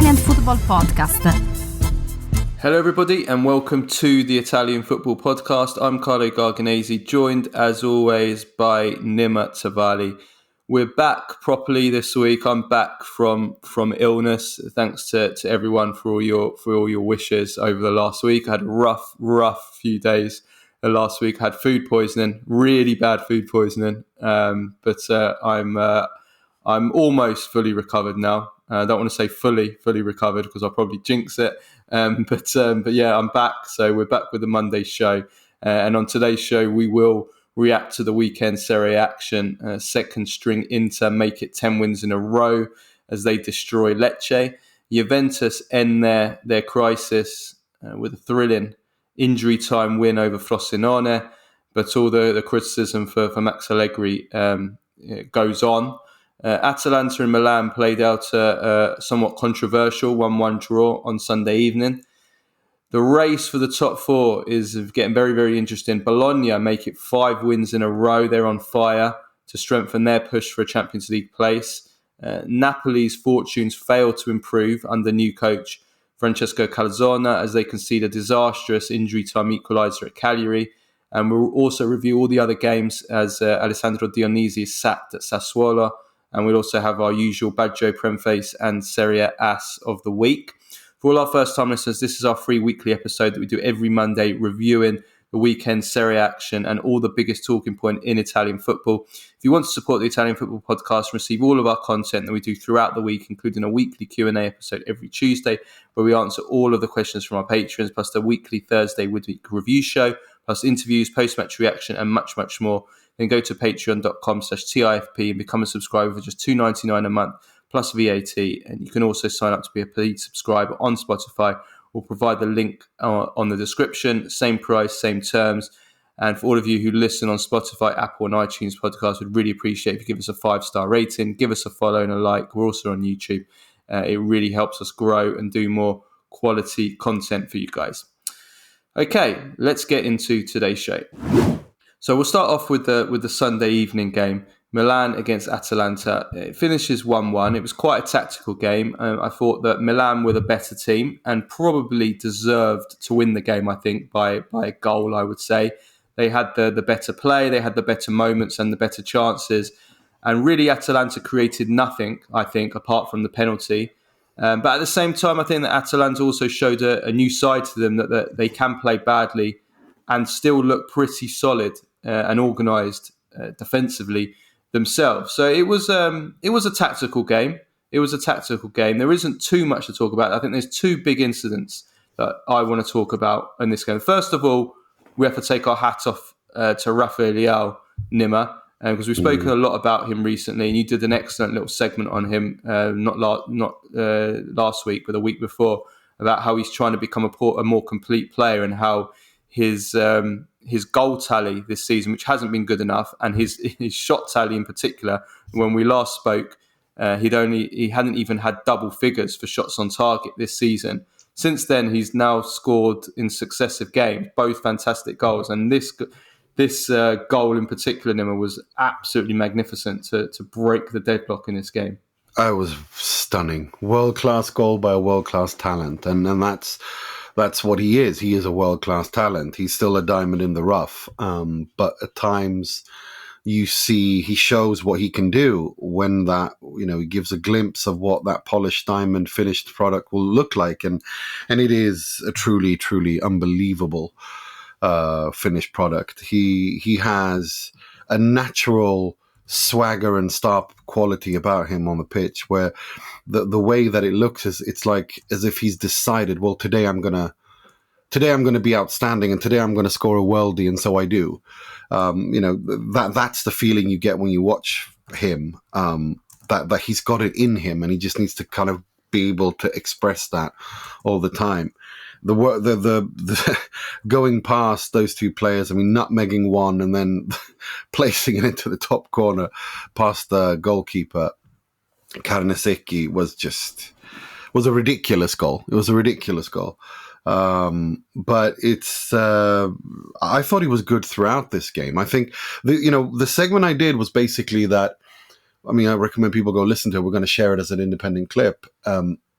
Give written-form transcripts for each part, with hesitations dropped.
Italian Football Podcast. Hello everybody and welcome to the Italian Football Podcast. I'm Carlo Garganese, joined as always by Nima Tavali. We're back properly this week. I'm back from illness. Thanks to everyone for all your wishes over the last week. I had a rough few days last week. I had food poisoning, really bad food poisoning. But I'm almost fully recovered now. I don't want to say fully recovered because I'll probably jinx it. But yeah, I'm back. So we're back with the Monday show. And on today's show, we will react to the weekend Serie A action. Second string Inter make it 10 wins in a row as they destroy Lecce. Juventus end their crisis with a thrilling injury time win over Frosinone. But all the criticism for Max Allegri goes on. Atalanta and Milan played out a somewhat controversial 1-1 draw on Sunday evening. The race for the top four is getting very, very interesting. Bologna make it 5 wins in a row. They're on fire to strengthen their push for a Champions League place. Napoli's fortunes fail to improve under new coach Francesco Calzona as they concede a disastrous injury time equaliser at Cagliari. And we'll also review all the other games as Alessandro Dionisi is sacked at Sassuolo. And we'll also have our usual Baggio, Premface and Serie Ass of the week. For all our first-time listeners, this is our free weekly episode that we do every Monday, reviewing the weekend Serie A action and all the biggest talking point in Italian football. If you want to support the Italian Football Podcast and receive all of our content that we do throughout the week, including a weekly Q&A episode every Tuesday, where we answer all of the questions from our patrons, plus the weekly Thursday midweek review show, plus interviews, post-match reaction, and much, much more, then go to patreon.com/TIFP and become a subscriber for just $2.99 a month plus VAT. And you can also sign up to be a paid subscriber on Spotify. We'll provide the link on the description. Same price, same terms. And for all of you who listen on Spotify, Apple and iTunes podcasts, we'd really appreciate if you give us a 5-star rating, give us a follow and a like. We're also on YouTube. It really helps us grow and do more quality content for you guys. Okay, let's get into today's show. So we'll start off with the Sunday evening game, Milan against Atalanta. It finishes 1-1. It was quite a tactical game. I thought that Milan were the better team and probably deserved to win the game, I think, by a goal, I would say. They had the better play, they had the better moments and the better chances. And really, Atalanta created nothing, I think, apart from the penalty. But at the same time, I think that Atalanta also showed a new side to them, that they can play badly and still look pretty solid and organised defensively themselves. So it was a tactical game. There isn't too much to talk about. I think there's 2 big incidents that I want to talk about in this game. First of all, we have to take our hat off to Rafael Leao, Nima, because we've spoken a lot about him recently, and you did an excellent little segment on him, not last week, but the week before, about how he's trying to become a more complete player and how his goal tally this season, which hasn't been good enough, and his shot tally in particular. When we last spoke, he hadn't even had double figures for shots on target this season. Since then, he's now scored in successive games, both fantastic goals, and this goal in particular, Nima, was absolutely magnificent to break the deadlock in this game. It was stunning, world-class goal by a world-class talent, and that's what he is. He is a world-class talent. He's still a diamond in the rough. But at times you see he shows what he can do when he gives a glimpse of what that polished diamond finished product will look like. And it is a truly, truly unbelievable finished product. He has a natural swagger and star quality about him on the pitch, where the way that it looks it's like as if he's decided, well, today I'm gonna be outstanding, and today I'm gonna score a worldie, and so I do. That's the feeling you get when you watch him. That he's got it in him, and he just needs to kind of be able to express that all the time. The going past those 2 players, I mean, nutmegging one and then placing it into the top corner past the goalkeeper, Carnesecchi, was a ridiculous goal. It was a ridiculous goal. But I thought he was good throughout this game. I think the segment I did was basically that. I mean, I recommend people go listen to it. We're going to share it as an independent clip.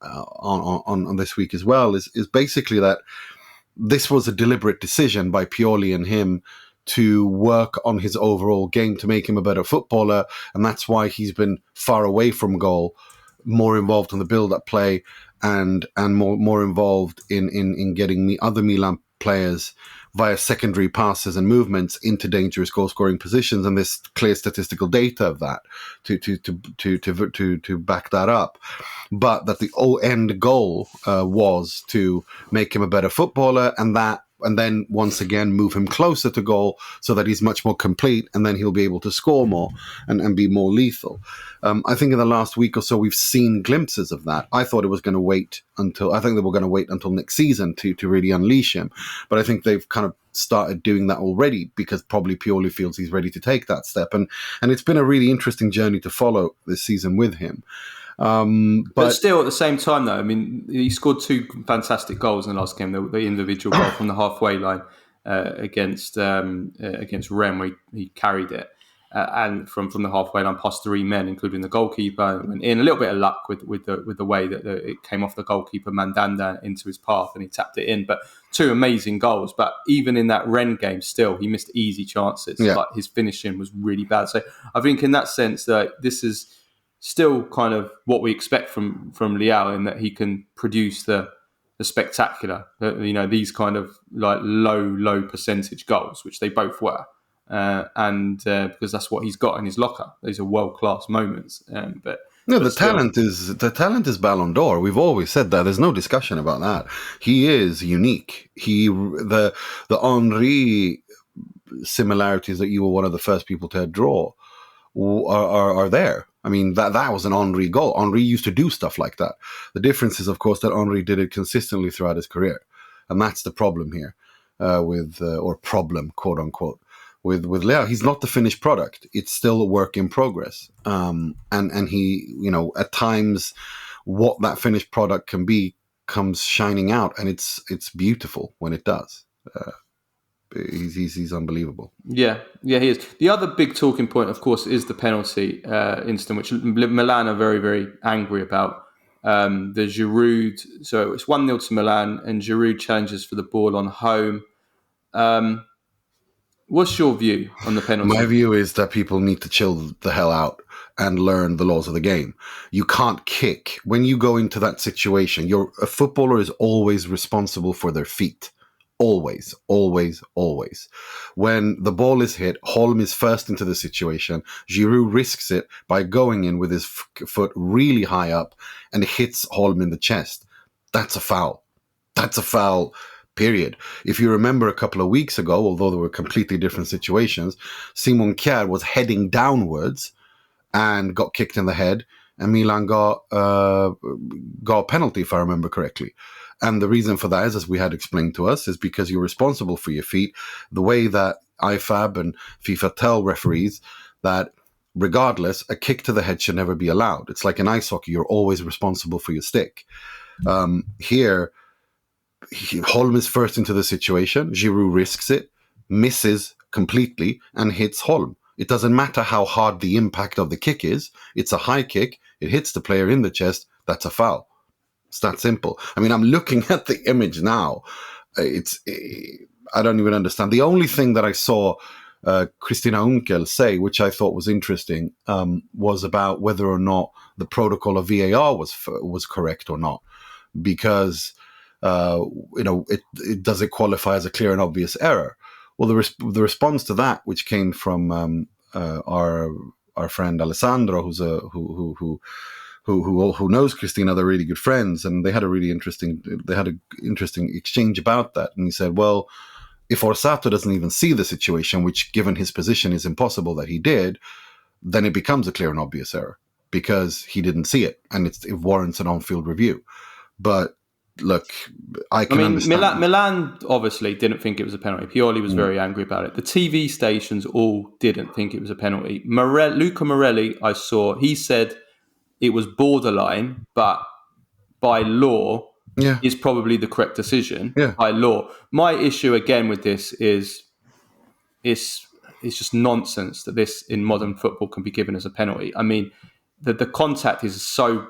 on this week as well is basically that this was a deliberate decision by Pioli and him to work on his overall game to make him a better footballer, and that's why he's been far away from goal, more involved in the build-up play, and more involved in getting other Milan players via secondary passes and movements into dangerous goal-scoring positions, and there's clear statistical data of that to back that up. But that the end goal was to make him a better footballer, and then once again move him closer to goal so that he's much more complete, and then he'll be able to score more and be more lethal. I think in the last week or so we've seen glimpses of that. I thought they were going to wait until next season to really unleash him, but I think they've kind of started doing that already because probably Pioli feels he's ready to take that step, and it's been a really interesting journey to follow this season with him. But still, at the same time, though, I mean, he scored 2 fantastic goals in the last game. The individual goal from the halfway line against Rennes, where he carried it, and from the halfway line past 3 men, including the goalkeeper, and in a little bit of luck with the way that it came off the goalkeeper Mandanda into his path, and he tapped it in. But 2 amazing goals. But even in that Rennes game, still he missed easy chances. Yeah. Like his finishing was really bad. So I think in that sense that this is still kind of what we expect from Leao, in that he can produce the spectacular, these kind of like low percentage goals, which they both were, and because that's what he's got in his locker. These are world-class moments. But talent is Ballon d'Or. We've always said that. There's no discussion about that. He is unique. The Henry similarities that you were one of the first people to draw are there. I mean, that was an Henry goal. Henry used to do stuff like that. The difference is, of course, that Henry did it consistently throughout his career. And that's the problem here or problem, quote unquote, with Leao. He's not the finished product. It's still a work in progress. And he, at times what that finished product can be comes shining out, and it's beautiful when it does. He's unbelievable. Yeah, he is. The other big talking point, of course, is the penalty incident, which Milan are very, very angry about. The Giroud, so it's 1-0 to Milan, and Giroud challenges for the ball on home. What's your view on the penalty? My view is that people need to chill the hell out and learn the laws of the game. You can't kick. When you go into that situation, a footballer is always responsible for their feet. Always, always, always. When the ball is hit, Holm is first into the situation. Giroud risks it by going in with his foot really high up and hits Holm in the chest. That's a foul. That's a foul, period. If you remember a couple of weeks ago, although there were completely different situations, Simon Kjær was heading downwards and got kicked in the head, and Milan got a penalty, if I remember correctly. And the reason for that is, as we had explained to us, is because you're responsible for your feet. The way that IFAB and FIFA tell referees that regardless, a kick to the head should never be allowed. It's like in ice hockey, you're always responsible for your stick. Here, Holm is first into the situation. Giroud risks it, misses completely, and hits Holm. It doesn't matter how hard the impact of the kick is. It's a high kick. It hits the player in the chest. That's a foul. It's that simple. I mean, I'm looking at the image now. I don't even understand. The only thing that I saw Christina Unkel say, which I thought was interesting, was about whether or not the protocol of VAR was correct or not, because does it qualify as a clear and obvious error? Well, the response to that, which came from our friend Alessandro, who knows Christina, they're really good friends, and they had an interesting exchange about that. And he said, well, if Orsato doesn't even see the situation, which given his position is impossible that he did, then it becomes a clear and obvious error because he didn't see it, and it warrants an on-field review. But look, I mean, understand. Milan obviously didn't think it was a penalty. Pioli was very angry about it. The TV stations all didn't think it was a penalty. Luca Morelli, I saw, he said it was borderline, but by law is probably the correct decision. By law. My issue again with this is it's just nonsense that this in modern football can be given as a penalty. I mean, the contact is so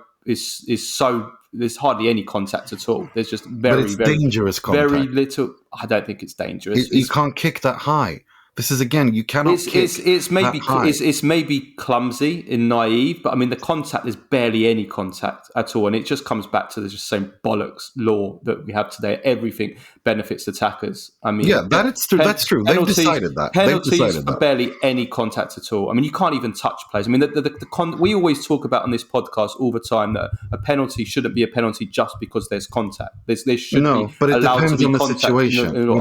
there's hardly any contact at all. There's just But very, it's very, dangerous contact. very little. I don't think it's dangerous. You can't kick that high. This is, again, you cannot kick It's maybe that high. it's maybe clumsy and naive, but I mean the contact, there's barely any contact at all, and it just comes back to the just same bollocks law that we have today. Everything benefits attackers. I mean, Yeah, that's true. That's true. They've decided that. Penalties for barely any contact at all. I mean, you can't even touch players. I mean, we always talk about on this podcast all the time that a penalty shouldn't be a penalty just because there's contact. There should be but it allowed depends to be on the contact. situation.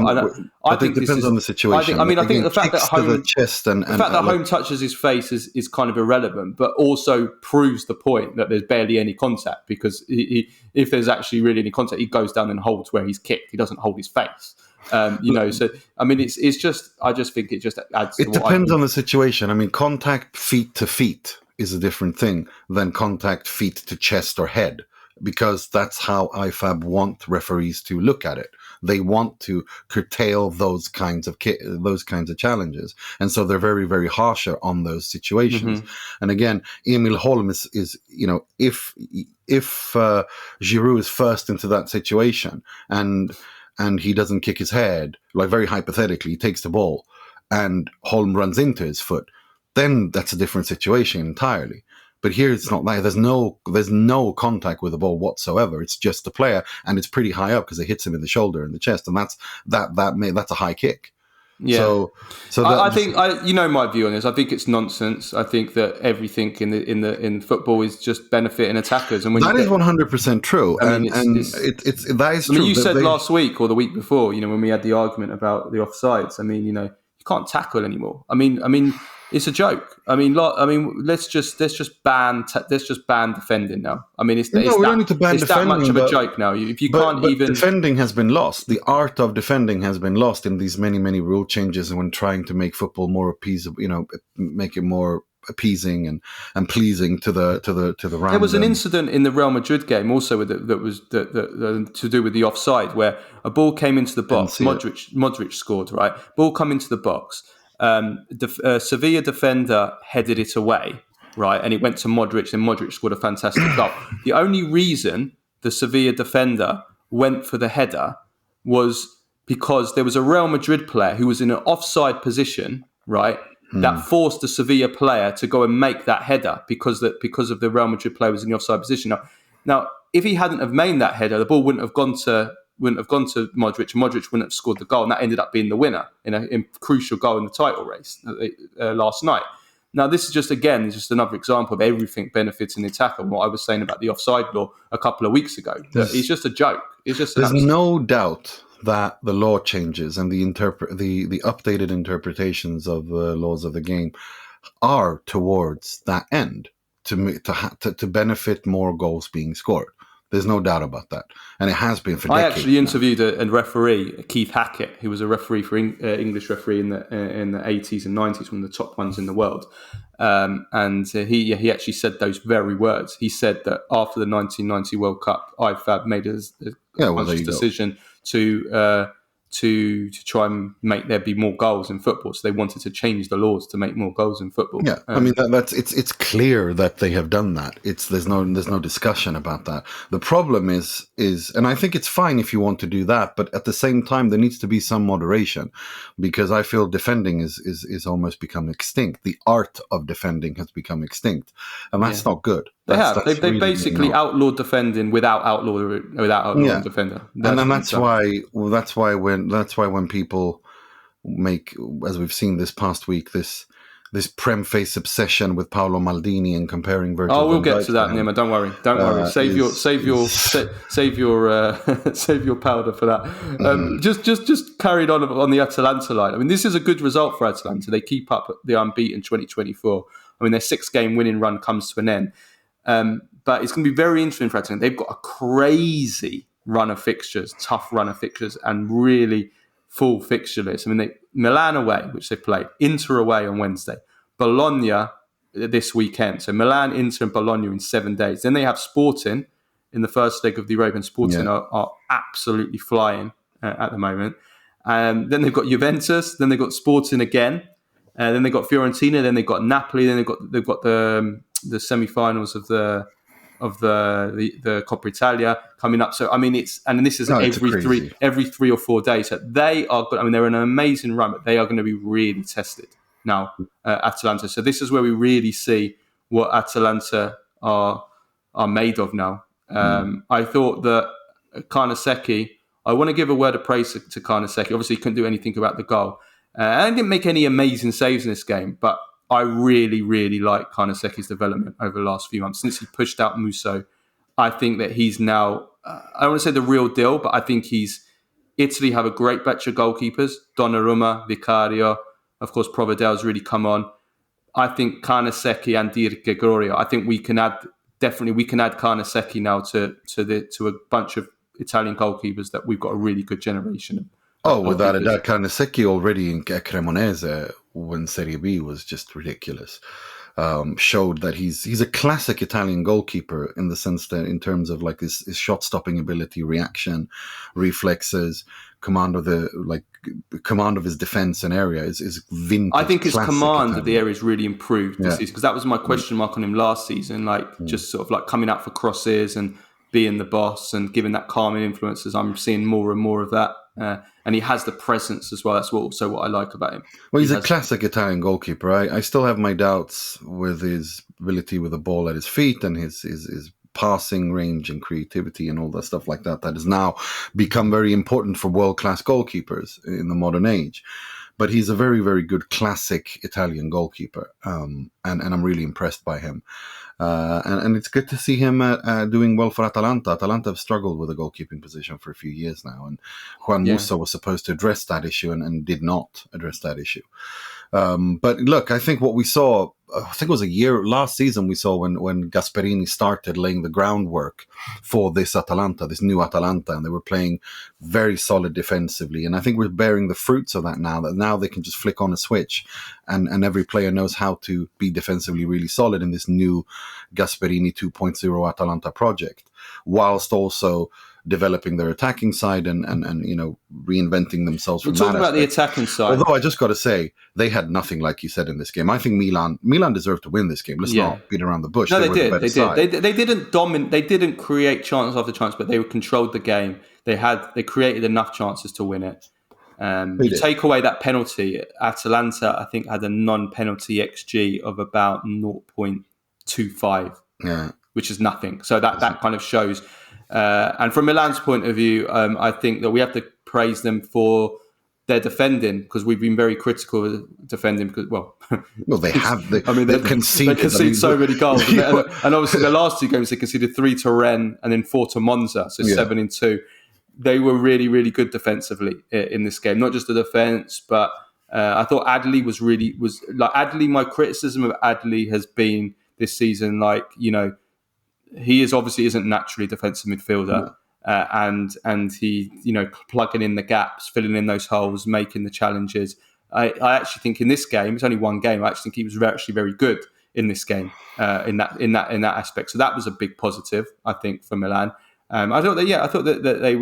I think it depends on the situation. I think the fact that home chest and the fact that home touches his face is kind of irrelevant, but also proves the point that there's barely any contact, because if there's actually really any contact, he goes down and holds where he's kicked. He doesn't hold his face. So I mean, it's just, I just think it just adds. It depends on the situation. I mean, contact feet to feet is a different thing than contact feet to chest or head, because that's how IFAB want referees to look at it. They want to curtail those kinds of challenges, and so they're very, very harsher on those situations. And again, Emil Holm is if Giroud is first into that situation and he doesn't kick his head, like very hypothetically, he takes the ball and Holm runs into his foot, then that's a different situation entirely. But here it's not like there's no contact with the ball whatsoever. It's just the player, and it's pretty high up because it hits him in the shoulder and the chest, and that's a high kick. Yeah. So I think my view on this. I think it's nonsense. I think that everything in football is just benefiting attackers, and when that is 100% true. I mean, that is true. I mean, you said last week or the week before, when we had the argument about the offsides. I mean, you can't tackle anymore. I mean. It's a joke. I mean, let's just ban defending now. I mean, we don't need to ban defending. That much of a joke now. If you can't even, defending has been lost. The art of defending has been lost in these many, many rule changes, and when trying to make football more appeasable, make it more appeasing and pleasing to the round. There was an incident in the Real Madrid game also that was to do with the offside, where a ball came into the box. Modric scored, right? Ball come into the box. Sevilla defender headed it away, right? And it went to Modric, and Modric scored a fantastic goal. The only reason the Sevilla defender went for the header was because there was a Real Madrid player who was in an offside position, right? That forced the Sevilla player to go and make that header because of the Real Madrid player was in the offside position. Now, if he hadn't have made that header, the ball wouldn't have gone to Modric, and Modric wouldn't have scored the goal, and that ended up being the winner in a crucial goal in the title race last night. Now, this is just another example of everything benefiting the attacker. What I was saying about the offside law a couple of weeks ago, it's just a joke. There's no doubt that the law changes and the updated interpretations of the laws of the game are towards that end, to benefit more goals being scored. There's no doubt about that. And it has been for decades. I actually interviewed a referee, Keith Hackett, who was a referee for English referee in the 80s and 90s, one of the top ones in the world. And he actually said those very words. He said that after the 1990 World Cup, IFAB made a conscious decision to try and make there be more goals in football. So they wanted to change the laws to make more goals in football. Yeah, I mean it's clear that they have done that. There's no discussion about that. The problem is, and I think it's fine if you want to do that, but at the same time there needs to be some moderation, because I feel defending is almost become extinct. The art of defending has become extinct, and that's not good. They basically outlawed defending without outlawing defender. That's why when people make, as we've seen this past week, this Premface obsession with Paolo Maldini and comparing Virgil. Oh, we'll get to that, Nima. Don't worry. Save your powder for that. Just carried on the Atalanta line. I mean, this is a good result for Atalanta. They keep up the unbeaten 2024. I mean, their 6-game winning run comes to an end. But it's going to be very interesting for Atalanta. They've got a crazy tough run of fixtures, and really full fixture list. I mean, Milan away, which they played, Inter away on Wednesday, Bologna this weekend. So Milan, Inter, and Bologna in 7 days. Then they have Sporting in the first leg of the Europa, and Sporting are absolutely flying at the moment. Then they've got Juventus, then they've got Sporting again, then they've got Fiorentina, then they've got Napoli, then they've got the semi-finals of of the Coppa Italia coming up. So I mean, this is every 3 or 4 days. So they are good. I mean, they're in an amazing run, but they are going to be really tested now, Atalanta. So this is where we really see what Atalanta are made of now. I thought that Carnesecchi, I want to give a word of praise to Carnesecchi. Obviously, he couldn't do anything about the goal. And didn't make any amazing saves in this game, but I really, really like Carnesecchi's development over the last few months. Since he pushed out Musso, I think that he's now, I don't want to say the real deal, but I think Italy have a great batch of goalkeepers. Donnarumma, Vicario, of course, Provedel's really come on. I think Carnesecchi and Di Gregorio, I think we can add Carnesecchi now to a bunch of Italian goalkeepers that we've got a really good generation of. Without a doubt, Carnesecchi already in Cremonese when Serie B was just ridiculous. Showed that he's a classic Italian goalkeeper in the sense that in terms of like his shot stopping ability, reaction, reflexes, command of his defense and area is vintage. I think his command Italian of the area is really improved this season, because that was my question mark on him last season. Just sort of like coming out for crosses and being the boss and giving that calming influences. I'm seeing more and more of that. And he has the presence as well. That's also what I like about him. Well, he's a classic Italian goalkeeper. I still have my doubts with his ability with the ball at his feet and his passing range and creativity and all that stuff like that has now become very important for world-class goalkeepers in the modern age. But he's a very, very good classic Italian goalkeeper, and I'm really impressed by him. And it's good to see him doing well for Atalanta. Atalanta have struggled with the goalkeeping position for a few years now, and Juan Musso was supposed to address that issue and did not address that issue. But look, I think what we saw, I think it was last season we saw when Gasperini started laying the groundwork for this new Atalanta, and they were playing very solid defensively. And I think we're bearing the fruits of that now they can just flick on a switch and every player knows how to be defensively really solid in this new Gasperini 2.0 Atalanta project, whilst also developing their attacking side and reinventing themselves from that aspect. About the attacking side. Although I just got to say, they had nothing, like you said, in this game. I think Milan deserved to win this game. Let's not beat around the bush. No, they did. They didn't dominate. They didn't create chance after chance, but they controlled the game. They created enough chances to win it. You take away that penalty, Atalanta, I think, had a non-penalty XG of about 0.25, which is nothing. So that kind of shows. And from Milan's point of view, I think that we have to praise them for their defending, because we've been very critical of defending. Because they have. They've conceded. They concede so many goals, and obviously the last 2 games they conceded 3 to Rennes and then 4 to Monza, so 7-2. They were really, really good defensively in this game. Not just the defense, but I thought Adli was Adli. My criticism of Adli has been this season, he isn't naturally a defensive midfielder, and he, plugging in the gaps, filling in those holes, making the challenges. I actually think in this game, it's only one game, I actually think he was actually very good in this game, in that aspect. So that was a big positive, I think, for Milan. I thought that they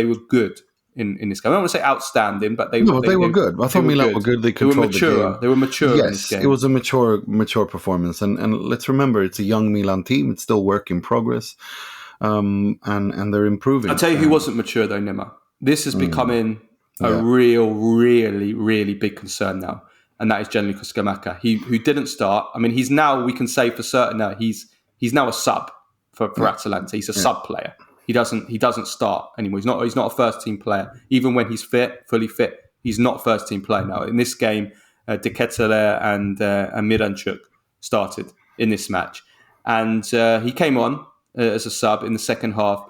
were good in this game. I don't want to say outstanding, but they were good. I thought Milan were good. They controlled the game. They were mature. Yes, in this game. It was a mature performance, and let's remember it's a young Milan team. It's still work in progress, and they're improving. I'll tell you who wasn't mature though, Nima. This is becoming a real, really, really big concern now, and that is Gianluca Scamacca. Who didn't start. I mean, he's now, we can say for certain now, he's now a sub for Atalanta. He's a sub player. He doesn't start anymore. He's not a first team player. Even when he's fully fit, he's not first team player now. In this game, De Ketelaere and Miranchuk started in this match, and he came on as a sub in the second half.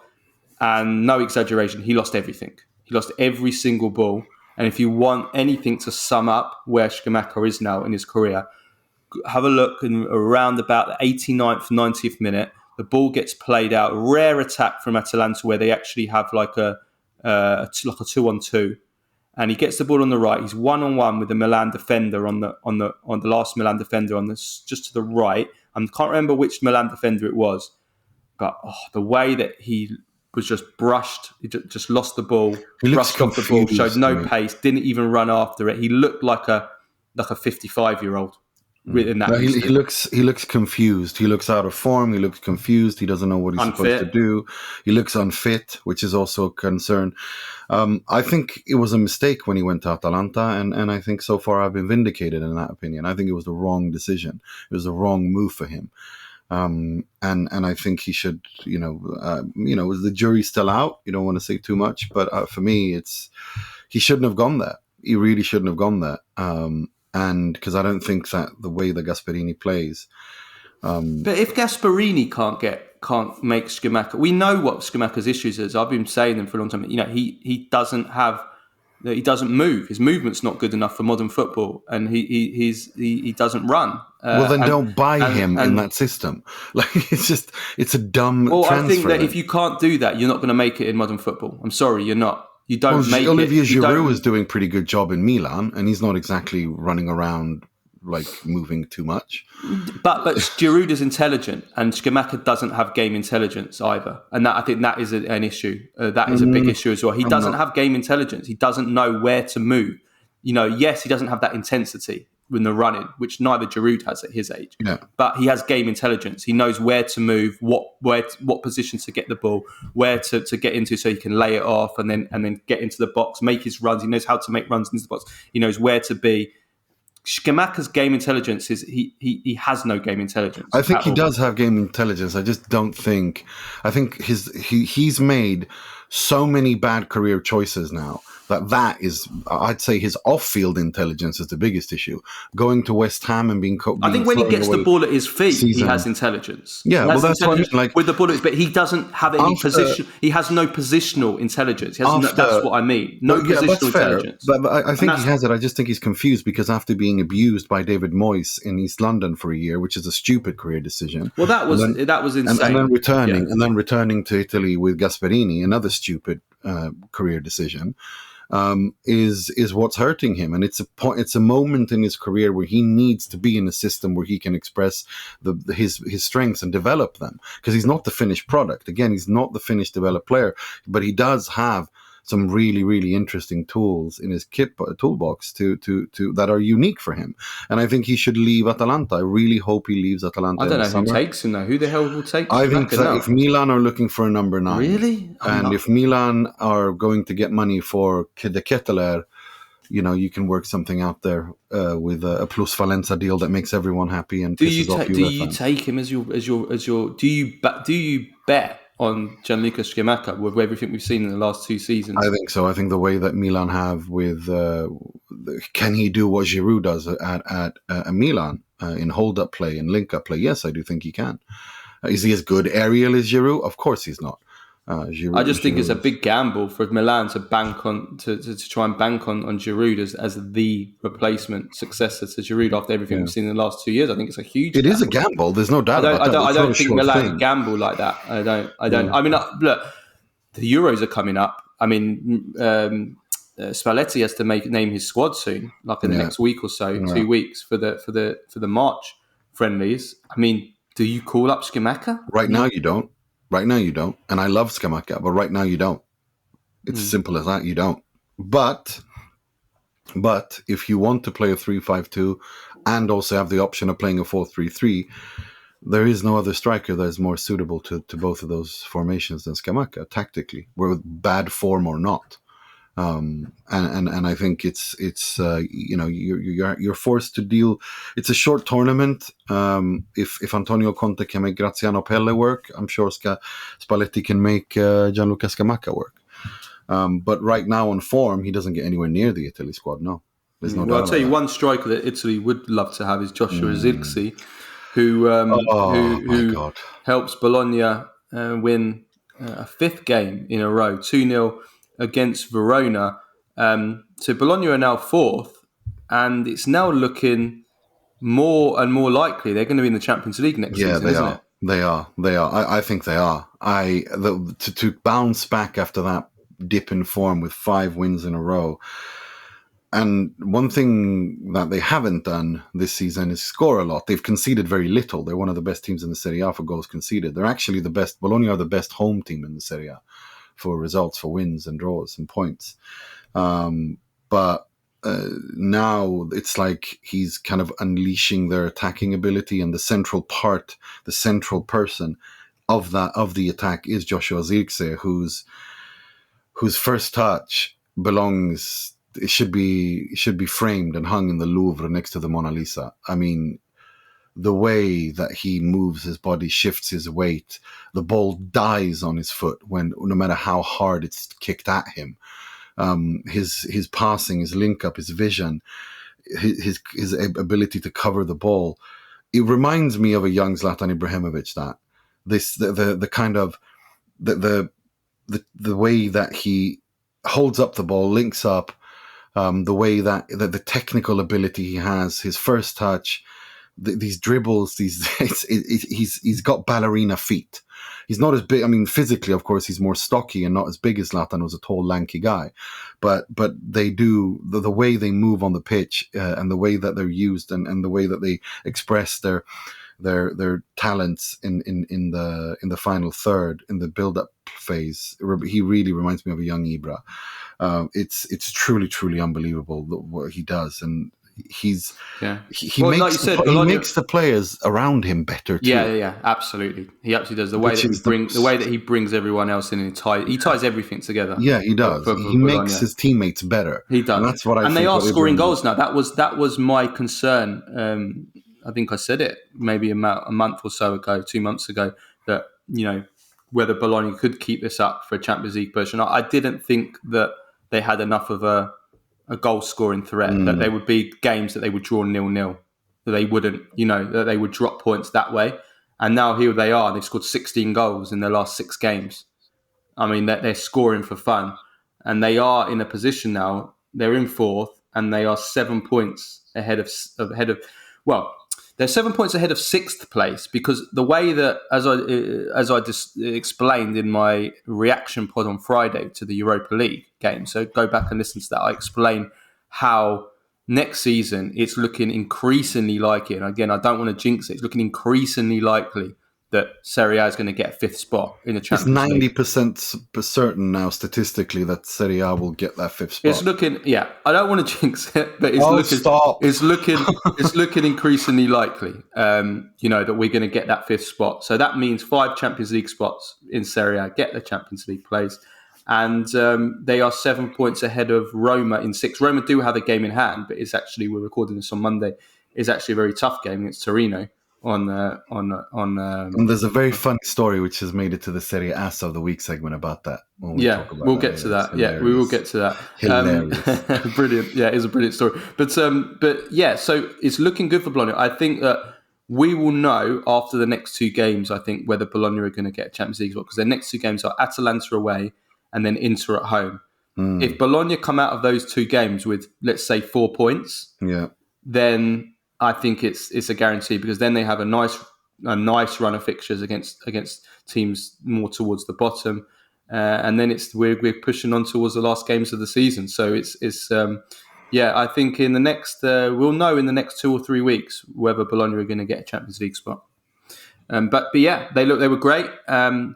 And no exaggeration, he lost everything. He lost every single ball. And if you want anything to sum up where Scamacca is now in his career, have a look around about the 89th, 90th minute. The ball gets played out. Rare attack from Atalanta where they actually have like a 2-on-2, and he gets the ball on the right. He's 1-on-1 with the Milan defender on the last Milan defender on this, just to the right. I can't remember which Milan defender it was, but the way that he was just brushed, he just lost the ball, brushed off the ball, showed no pace, didn't even run after it. He looked like a 55-year-old. in that No, he instance. he looks confused. He looks out of form. He looks confused. He doesn't know what he's supposed to do. He looks unfit, which is also a concern. I think it was a mistake when he went to Atalanta, and I think so far I've been vindicated in that opinion. I think it was the wrong decision. It was the wrong move for him. And I think he should, the jury's still out. You don't want to say too much, but for me, he shouldn't have gone there. He really shouldn't have gone there. And because I don't think that the way that Gasperini plays. But if Gasperini can't make Scamacca, we know what Scamacca's issues is. I've been saying them for a long time. He doesn't move. His movement's not good enough for modern football, and he doesn't run. Well, then don't buy him in that system. Like it's a dumb. Well, transfer I think that then. if you can't do that, you're not going to make it in modern football. I'm sorry, you're not. You don't make Olivier it. Giroud is doing a pretty good job in Milan, and he's not exactly running around like moving too much. But Giroud is intelligent, and Scamacca doesn't have game intelligence either, and I think that is an issue. That is a big issue as well. He doesn't have game intelligence. He doesn't know where to move. Yes, he doesn't have that intensity when the running, which neither Giroud has at his age. Yeah. But he has game intelligence. He knows where to move, what positions to get the ball, where to get into, so he can lay it off and then get into the box, make his runs. He knows how to make runs into the box. He knows where to be. Scamacca's game intelligence is he has no game intelligence. I think he does have game intelligence. I just don't think. I think he's made so many bad career choices now that is, I'd say, his off-field intelligence is the biggest issue. Going to West Ham and being I think when he gets the ball at his feet, he has intelligence. Yeah, well, that's what I mean. Like with the ball, but he doesn't have any position. He has no positional intelligence. That's what I mean. No positional intelligence. But I think he has it. I just think he's confused because after being abused by David Moyes in East London for a year, which is a stupid career decision. Well, that was insane. And then returning to Italy with Gasperini, another stupid career decision. Is what's hurting him, and it's a moment in his career where he needs to be in a system where he can express his strengths and develop them, because he's not the finished product. Again, he's not the finished developed player, but he does have some really, really interesting tools in his toolbox to that are unique for him. And I think he should leave Atalanta. I really hope he leaves Atalanta. I don't know who takes him though. Who the hell will take him? I think that if Milan are looking for a number 9, really, if Milan are going to get money for De Ketelaere, you can work something out there with a plus Valenza deal that makes everyone happy and pisses off UEFA. Do you take him as your? Do you bet on Gianluca Scamacca with everything we've seen in the last 2 seasons? I think so. I think the way that Milan have with can he do what Giroud does at Milan in hold-up play and link-up play? Yes, I do think he can. Is he as good aerial as Giroud? Of course he's not. I just think it's a big gamble for Milan to bank on to try and bank on Giroud as the replacement successor to Giroud after everything we've seen in the last 2 years. I think it's a huge. It is a gamble. There's no doubt about that. I don't think Milan gamble like that. I don't. Yeah. I mean, look, the Euros are coming up. I mean, Spalletti has to name his squad soon, like in the next week or so, 2 weeks for the March friendlies. I mean, do you call up Scamacca? Right now, you don't. Right now you don't. And I love Scamacca, but right now you don't. It's as simple as that. You don't. But if you want to play a 3-5-2 and also have the option of playing a 4-3-3, there is no other striker that is more suitable to both of those formations than Scamacca, tactically, with bad form or not. And I think it's you're forced to deal. It's a short tournament. If Antonio Conte can make Graziano Pelle work, I'm sure Spalletti can make Gianluca Scamacca work. But right now on form, he doesn't get anywhere near the Italy squad. No, there's no doubt. I'll tell you, one striker that Italy would love to have is Joshua Zirkzee, who helps Bologna win a 5th game in a row, 2-0 against Verona. So Bologna are now 4th, and it's now looking more and more likely they're going to be in the Champions League next season, isn't it? They are. I think they are. To bounce back after that dip in form with 5 wins in a row. And one thing that they haven't done this season is score a lot. They've conceded very little. They're one of the best teams in the Serie A for goals conceded. They're actually the best. Bologna are the best home team in the Serie A for results, for wins and draws and points. But now it's like he's kind of unleashing their attacking ability, and the central person of the attack is Joshua Zirkzee, whose first touch belongs. It should be framed and hung in the Louvre next to the Mona Lisa. I mean, the way that he moves his body, shifts his weight, the ball dies on his foot no matter how hard it's kicked at him. His passing, his link up, his vision, his ability to cover the ball. It reminds me of a young Zlatan Ibrahimovic. The kind of the way that he holds up the ball, links up, the way that the technical ability he has, his first touch, these dribbles, he's got ballerina feet. He's not as big. I mean, physically, of course, he's more stocky and not as big as Zlatan, who's a tall, lanky guy. But they do the way they move on the pitch, and the way that they're used, and the way that they express their talents in the final third, in the build-up phase. He really reminds me of a young Ibra. It's truly unbelievable what he does, and he makes the players around him better too. Yeah, absolutely. He absolutely does. The way that he brings everyone else in, and he ties everything together. Yeah, he does. He makes his teammates better. He does. And that's what I think. And they are scoring goals now. That was my concern. I think I said it maybe a month or so ago, 2 months ago, that whether Bologna could keep this up for a Champions League push. And I didn't think that they had enough of a goal-scoring threat, that there would be games that they would draw 0-0, that they wouldn't, that they would drop points that way. And now here they are. They've scored 16 goals in their last 6 games. I mean, they're scoring for fun. And they are in a position now, they're in 4th, and they are 7 points ahead of they're 7 points ahead of 6th place, because the way that, as I just explained in my reaction pod on Friday to the Europa League game, so go back and listen to that. I explain how next season it's looking increasingly likely, and again, I don't want to jinx it, it's looking increasingly likely that Serie A is going to get 5th spot in the Champions League. It's 90% certain now statistically that Serie A will get that 5th spot. It's looking, I don't want to jinx it, but it's looking increasingly likely, that we're going to get that 5th spot. So that means 5 Champions League spots in Serie A get the Champions League place. And they are 7 points ahead of Roma in 6th. Roma do have a game in hand, but it's actually, we're recording this on Monday, it's actually a very tough game against Torino. And there's a very funny story which has made it to the Serie Ass of the Week segment about that. We'll get to that. Yeah, we will get to that. Hilarious. Brilliant. Yeah, it's a brilliant story. But so it's looking good for Bologna. I think that we will know after the next 2 games, I think, whether Bologna are going to get a Champions League spot, because their next 2 games are Atalanta away and then Inter at home. If Bologna come out of those 2 games with, let's say, 4 points, then I think it's a guarantee, because then they have a nice run of fixtures against teams more towards the bottom, and then we're pushing on towards the last games of the season. So I think in the next we'll know in the next 2 or 3 weeks whether Bologna are going to get a Champions League spot. But they were great.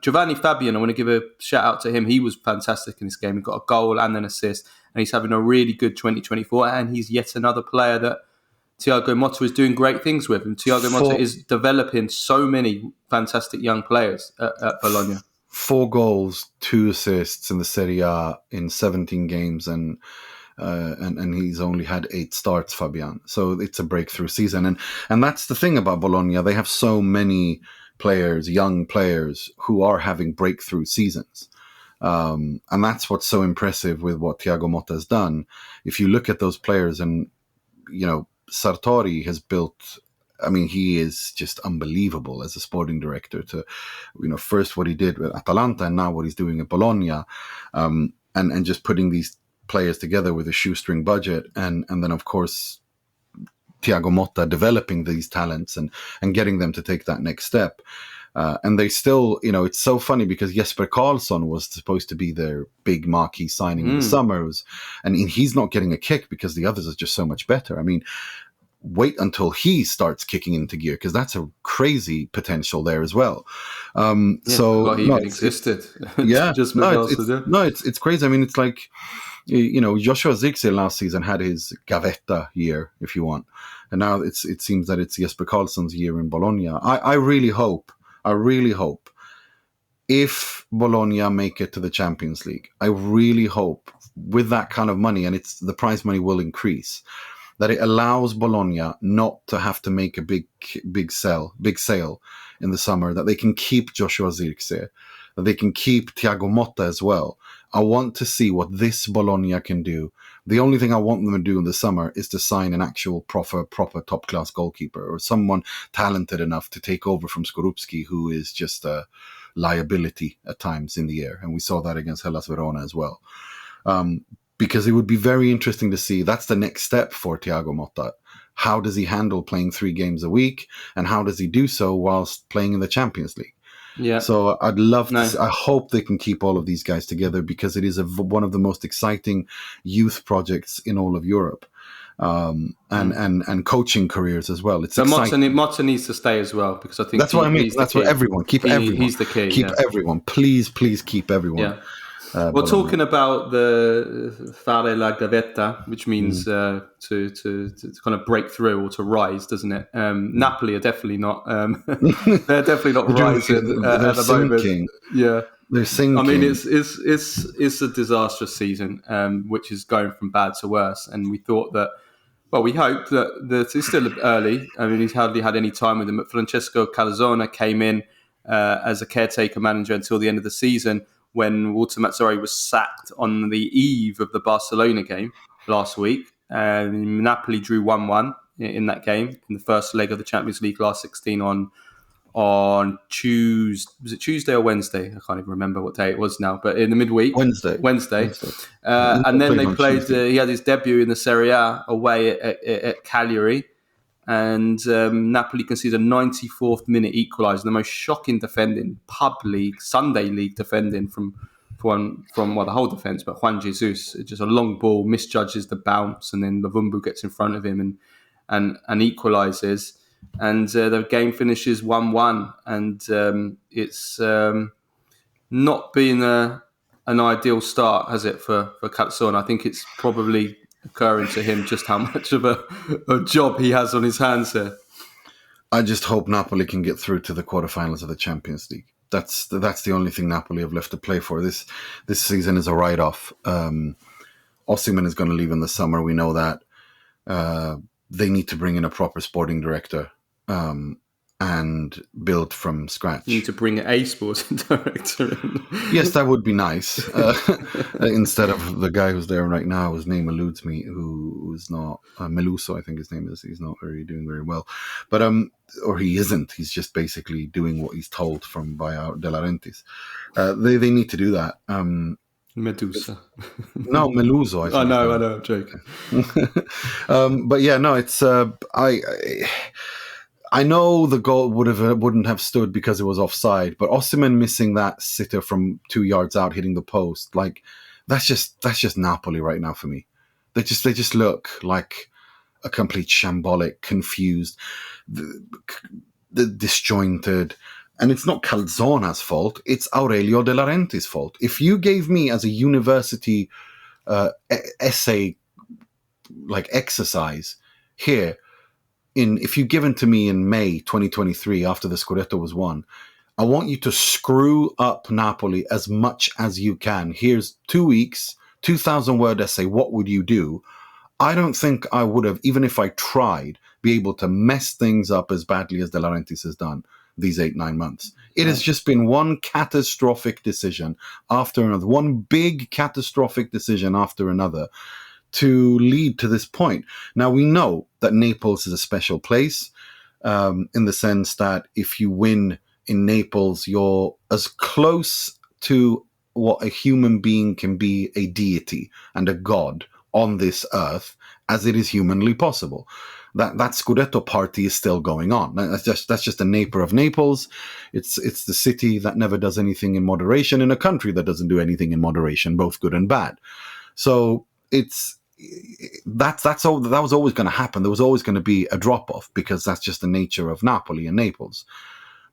Giovanni Fabian, I want to give a shout out to him. He was fantastic in this game. He got a goal and an assist, and he's having a really good 2024. And he's yet another player that Thiago Motta is doing great things with, and Thiago Motta is developing so many fantastic young players at Bologna. 4 goals, 2 assists in the Serie A in 17 games, and he's only had 8 starts, Fabian. So it's a breakthrough season, and that's the thing about Bologna. They have so many players, young players, who are having breakthrough seasons. And that's what's so impressive with what Thiago Motta has done. If you look at those players, and Sartori has built, I mean, he is just unbelievable as a sporting director to, first what he did with Atalanta and now what he's doing at Bologna, and just putting these players together with a shoestring budget. And then, of course, Thiago Motta developing these talents and getting them to take that next step. And they still, it's so funny because Jesper Karlsson was supposed to be their big marquee signing in the summer. And he's not getting a kick because the others are just so much better. I mean, wait until he starts kicking into gear, because that's a crazy potential there as well. He even existed. Yeah, it's crazy. I mean, it's like Joshua Zirkzee last season had his Gavetta year, if you want. And now it seems that it's Jesper Karlsson's year in Bologna. I really hope, if Bologna make it to the Champions League, I really hope with that kind of money, and the prize money will increase, that it allows Bologna not to have to make a big sale in the summer, that they can keep Joshua Zirkzee, that they can keep Thiago Motta as well. I want to see what this Bologna can do. The only thing I want them to do in the summer is to sign an actual proper top-class goalkeeper, or someone talented enough to take over from Skorupski, who is just a liability at times in the air. And we saw that against Hellas Verona as well. Because it would be very interesting to see. That's the next step for Thiago Motta. How does he handle playing 3 games a week? And how does he do so whilst playing in the Champions League? Yeah. So I'd love to. I hope they can keep all of these guys together, because it is one of the most exciting youth projects in all of Europe, and coaching careers as well. It's exciting. Motta needs to stay as well, because I think that's what I mean. That's what everyone keep everyone. He's the key. Keep everyone, please keep everyone. Yeah. We're talking about the fare la gavetta, which means to kind of break through or to rise, doesn't it? Napoli are definitely not. They're definitely not rising at the moment. Yeah, they're sinking. I mean, it's a disastrous season, which is going from bad to worse. And we thought that. Well, we hope that it's still early. I mean, he's hardly had any time with him. But Francesco Calzona came in as a caretaker manager until the end of the season, when Walter Mazzarri was sacked on the eve of the Barcelona game last week. Napoli drew 1-1 in that game, in the first leg of the Champions League last 16 on Tuesday. Was it Tuesday or Wednesday? I can't even remember what day it was now, but in the midweek. Wednesday. And then they played, he had his debut in the Serie A away at Cagliari. And Napoli conceded a 94th minute equaliser, the most shocking defending, Sunday league defending from the whole defence, but Juan Jesus, just a long ball, misjudges the bounce, and then Lovumbu gets in front of him and equalises. And the game finishes 1-1, and it's not been an ideal start, has it, for Calzona? I think it's probably occurring to him just how much of a job he has on his hands here. I just hope Napoli can get through to the quarterfinals of the Champions League. That's the only thing Napoli have left to play for. This season is a write-off. Osimhen is going to leave in the summer. We know that. They need to bring in a proper sporting director and build from scratch. You need to bring a sporting director in. Yes, that would be nice. Instead of the guy who's there right now, his name eludes me, who's not Meluso, I think his name is. He's not doing very well, but or he isn't. He's just basically doing what he's told by De Laurentiis. They need to do that. Medusa. No, Meluso. I know. I'm joking. But yeah, no, it's I know the goal wouldn't have stood because it was offside, but Osimhen missing that sitter from 2 yards out, hitting the post, like that's just Napoli right now for me. They just look like a complete shambolic, confused, the disjointed, and it's not Calzona's fault. It's Aurelio De Laurentiis' fault. If you gave me as a university essay like exercise here. If you given to me in May 2023 after the Scudetto was won, I want you to screw up Napoli as much as you can. Here's 2 weeks, 2,000-word essay. What would you do? I don't think I would have, even if I tried, be able to mess things up as badly as De Laurentiis has done these 8-9 months. It has just been one catastrophic decision after another, one big catastrophic decision after another, to lead to this point. Now, we know that Naples is a special place in the sense that if you win in Naples, you're as close to what a human being can be, a deity and a god on this earth, as it is humanly possible. That Scudetto party is still going on. That's just the nature of Naples. It's the city that never does anything in moderation in a country that doesn't do anything in moderation, both good and bad. So that was always going to happen. There was always going to be a drop off because that's just the nature of Napoli and Naples.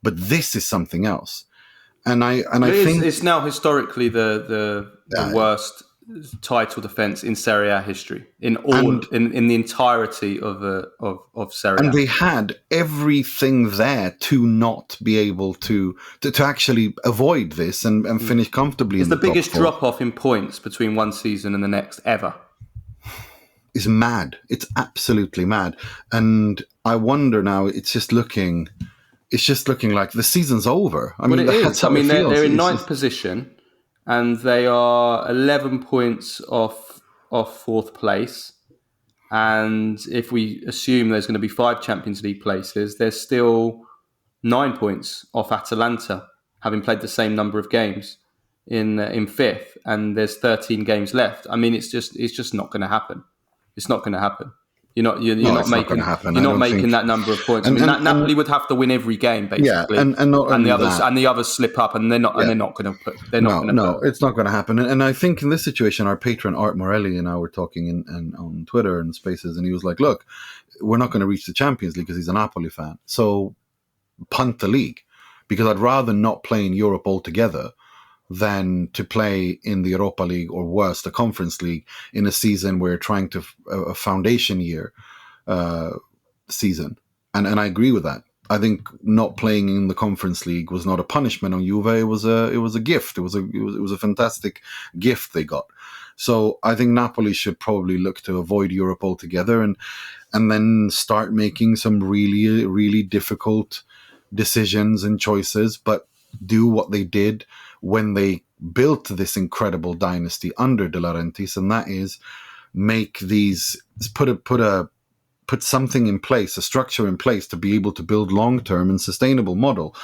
But this is something else, and I think it's now historically the worst title defense in Serie A history in the entirety of Serie A. And they had everything there to not be able to actually avoid this and finish comfortably in the top four. It's the biggest drop-off in points between one season and the next ever. It's mad. It's absolutely mad. And I wonder now, it's just looking like the season's over. I mean, that's how it feels. They're in ninth position, and they are 11 points off fourth place. And if we assume there's going to be 5 Champions League places, there's still 9 points off Atalanta, having played the same number of games in fifth, and there's 13 games left. I mean, it's just not going to happen. It's not going to happen. You're not making that number of points. Napoli would have to win every game basically. Yeah, and the others slip up, and they're not going to put. It's not going to happen. And I think in this situation, our patron Art Morelli and I were talking on Twitter and Spaces, and he was like, "Look, we're not going to reach the Champions League because he's a Napoli fan. So punt the league, because I'd rather not play in Europe altogether than to play in the Europa League, or worse, the Conference League, in a season where you're trying to a foundation year season." And I agree with that. I think not playing in the Conference League was not a punishment on Juve. It was a gift. It was a fantastic gift they got. So I think Napoli should probably look to avoid Europe altogether and then start making some really, really difficult decisions and choices, but do what they did when they built this incredible dynasty under De Laurentiis, and that is put something in place, a structure in place to be able to build long-term and sustainable model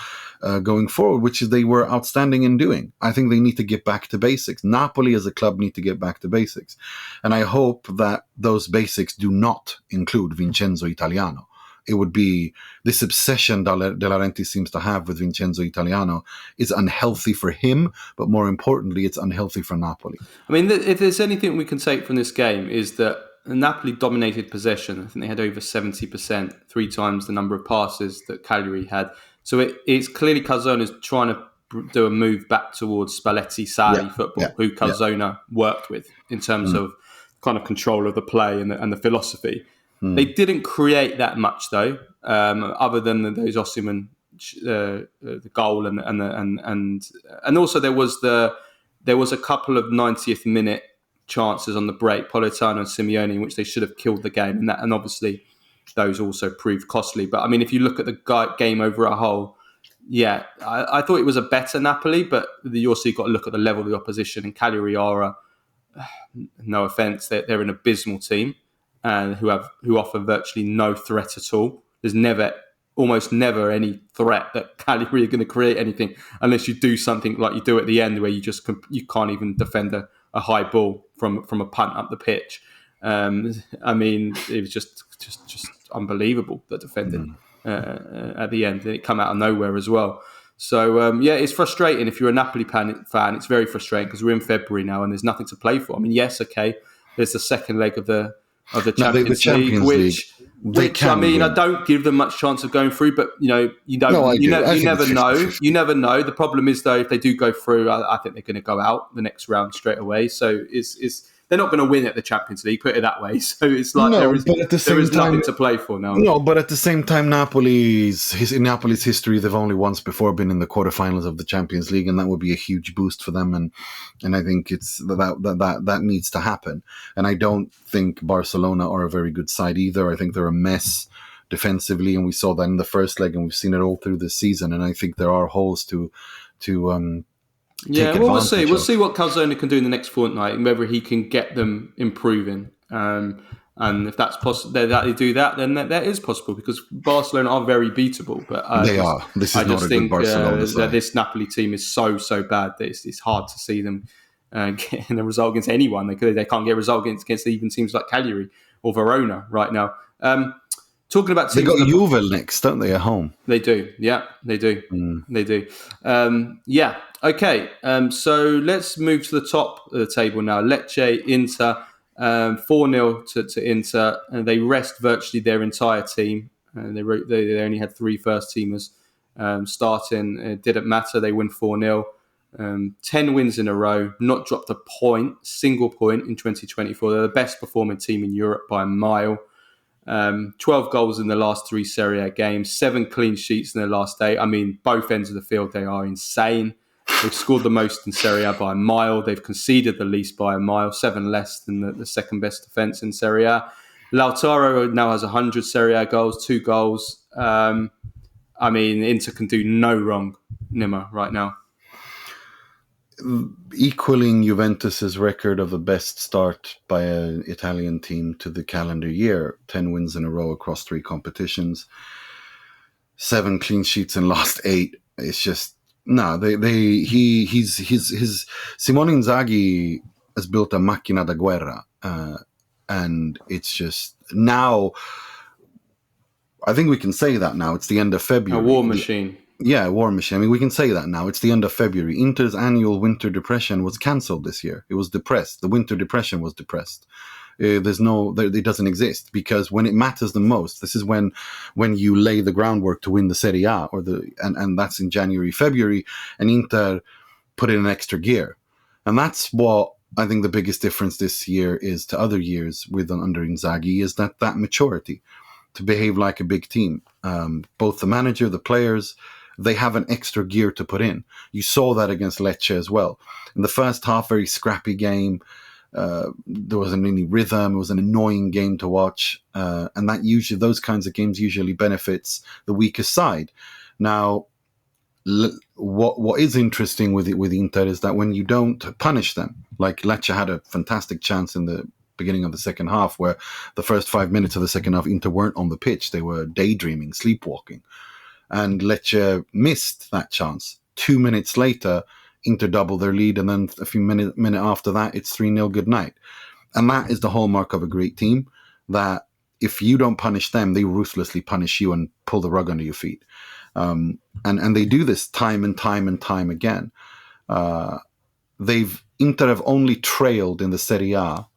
going forward, which is they were outstanding in doing. I think they need to get back to basics. Napoli as a club need to get back to basics. And I hope that those basics do not include Vincenzo Italiano. It would be this obsession De Laurentiis seems to have with Vincenzo Italiano is unhealthy for him, but more importantly, it's unhealthy for Napoli. I mean, if there's anything we can take from this game is that Napoli dominated possession. I think they had over 70%, 3 times the number of passes that Cagliari had. So it's clearly Calzone's trying to do a move back towards Spalletti-Sarri football, who Calzone worked with in terms of kind of control of the play and the philosophy. They didn't create that much though, other than those Osimhen the goal and also there was a couple of 90th minute chances on the break, Politano and Simeone, in which they should have killed the game, and obviously those also proved costly. But I mean, if you look at the game over a whole, I thought it was a better Napoli, but you also got to look at the level of the opposition. And Cagliari are, no offence, they're an abysmal team. Who offer virtually no threat at all. There's almost never any threat that Cagliari are going to create anything unless you do something like you do at the end, where you can't even defend a high ball from a punt up the pitch. I mean, it was just unbelievable, the defending at the end, and it come out of nowhere as well. So it's frustrating if you're a Napoli fan. It's very frustrating because we're in February now and there's nothing to play for. I mean, yes, okay, there's the second leg of the Champions League, which I mean, I don't give them much chance of going through, but you never know. You never know. The problem is though, if they do go through, I think they're going to go out the next round straight away. So they're not going to win at the Champions League, put it that way. So it's like there is nothing to play for now. No, but at the same time, Napoli's history, they've only once before been in the quarterfinals of the Champions League, and that would be a huge boost for them. And I think it's that needs to happen. And I don't think Barcelona are a very good side either. I think they're a mess defensively, and we saw that in the first leg, and we've seen it all through this season. And I think there are holes to we'll see. We'll see what Calzone can do in the next fortnight, and whether he can get them improving. And if that's possible, that they do that, then that is possible, because Barcelona are very beatable. But they are. This is not a good Barcelona side. That this Napoli team is so bad that it's hard to see them getting a result against anyone. They can't get a result against even teams like Cagliari or Verona right now. Talking about teams, they got Juve next, don't they? At home, they do. Yeah, they do. They do. Okay. So let's move to the top of the table now. Lecce, Inter, 4-0 to Inter, and they rest virtually their entire team. They only had 3 first teamers starting. It didn't matter. They win 4-0. 10 wins in a row, not dropped a single point in 2024. They're the best performing team in Europe by a mile. 12 goals in the last 3 Serie A games, 7 clean sheets in their last 8. I mean, both ends of the field, they are insane. They've scored the most in Serie A by a mile. They've conceded the least by a mile, 7 less than the second best defence in Serie A. Lautaro now has 100 Serie A goals, 2 goals. I mean, Inter can do no wrong, Nima, right now. Equaling Juventus's record of the best start by an Italian team to the calendar year, 10 wins in a row across 3 competitions, 7 clean sheets in last 8. It's just his Simone Inzaghi has built a macchina da guerra, and it's just now. I think we can say that now. It's the end of February. A war machine. Yeah, war machine. I mean, we can say that now. It's the end of February. Inter's annual winter depression was cancelled this year. It was depressed. The winter depression was depressed. It doesn't exist, because when it matters the most, this is when you lay the groundwork to win the Serie A, and that's in January, February, and Inter put in an extra gear. And that's what I think the biggest difference this year is to other years under Inzaghi, is that maturity to behave like a big team. Both the manager, the players, they have an extra gear to put in. You saw that against Lecce as well. In the first half, very scrappy game. There wasn't any rhythm. It was an annoying game to watch. And those kinds of games usually benefits the weakest side. Now, what is interesting with Inter is that when you don't punish them, like Lecce had a fantastic chance in the beginning of the second half, where the first 5 minutes of the second half, Inter weren't on the pitch. They were daydreaming, sleepwalking. And Lecce missed that chance. 2 minutes later, Inter double their lead, and then a few minute after that, it's 3-0 good night. And that is the hallmark of a great team, that if you don't punish them, they ruthlessly punish you and pull the rug under your feet. And they do this time and time and time again. Inter have only trailed in the Serie A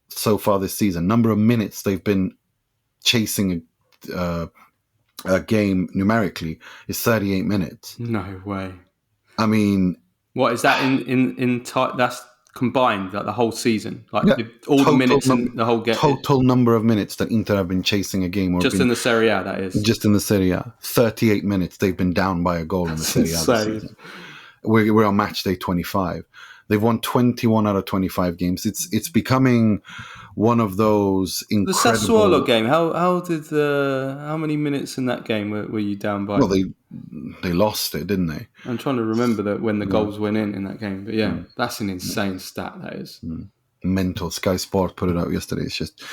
so far this season. Number of minutes they've been chasing a game numerically is 38 minutes. No way. I mean, what is that in that's combined, like the whole season, like the minutes in the whole game? Total number of minutes that Inter have been chasing a game, in the Serie A, that is. Just in the Serie A, 38 minutes they've been down by a goal in the Serie A this season. We're on match day 25. They've won 21 out of 25 games. It's becoming one of those incredible... The Sassuolo game, how many minutes in that game were you down by? Well, they lost it, didn't they? I'm trying to remember that when the goals went in that game. But that's an insane stat, that is. Mental. Sky Sport put it out yesterday. It's just...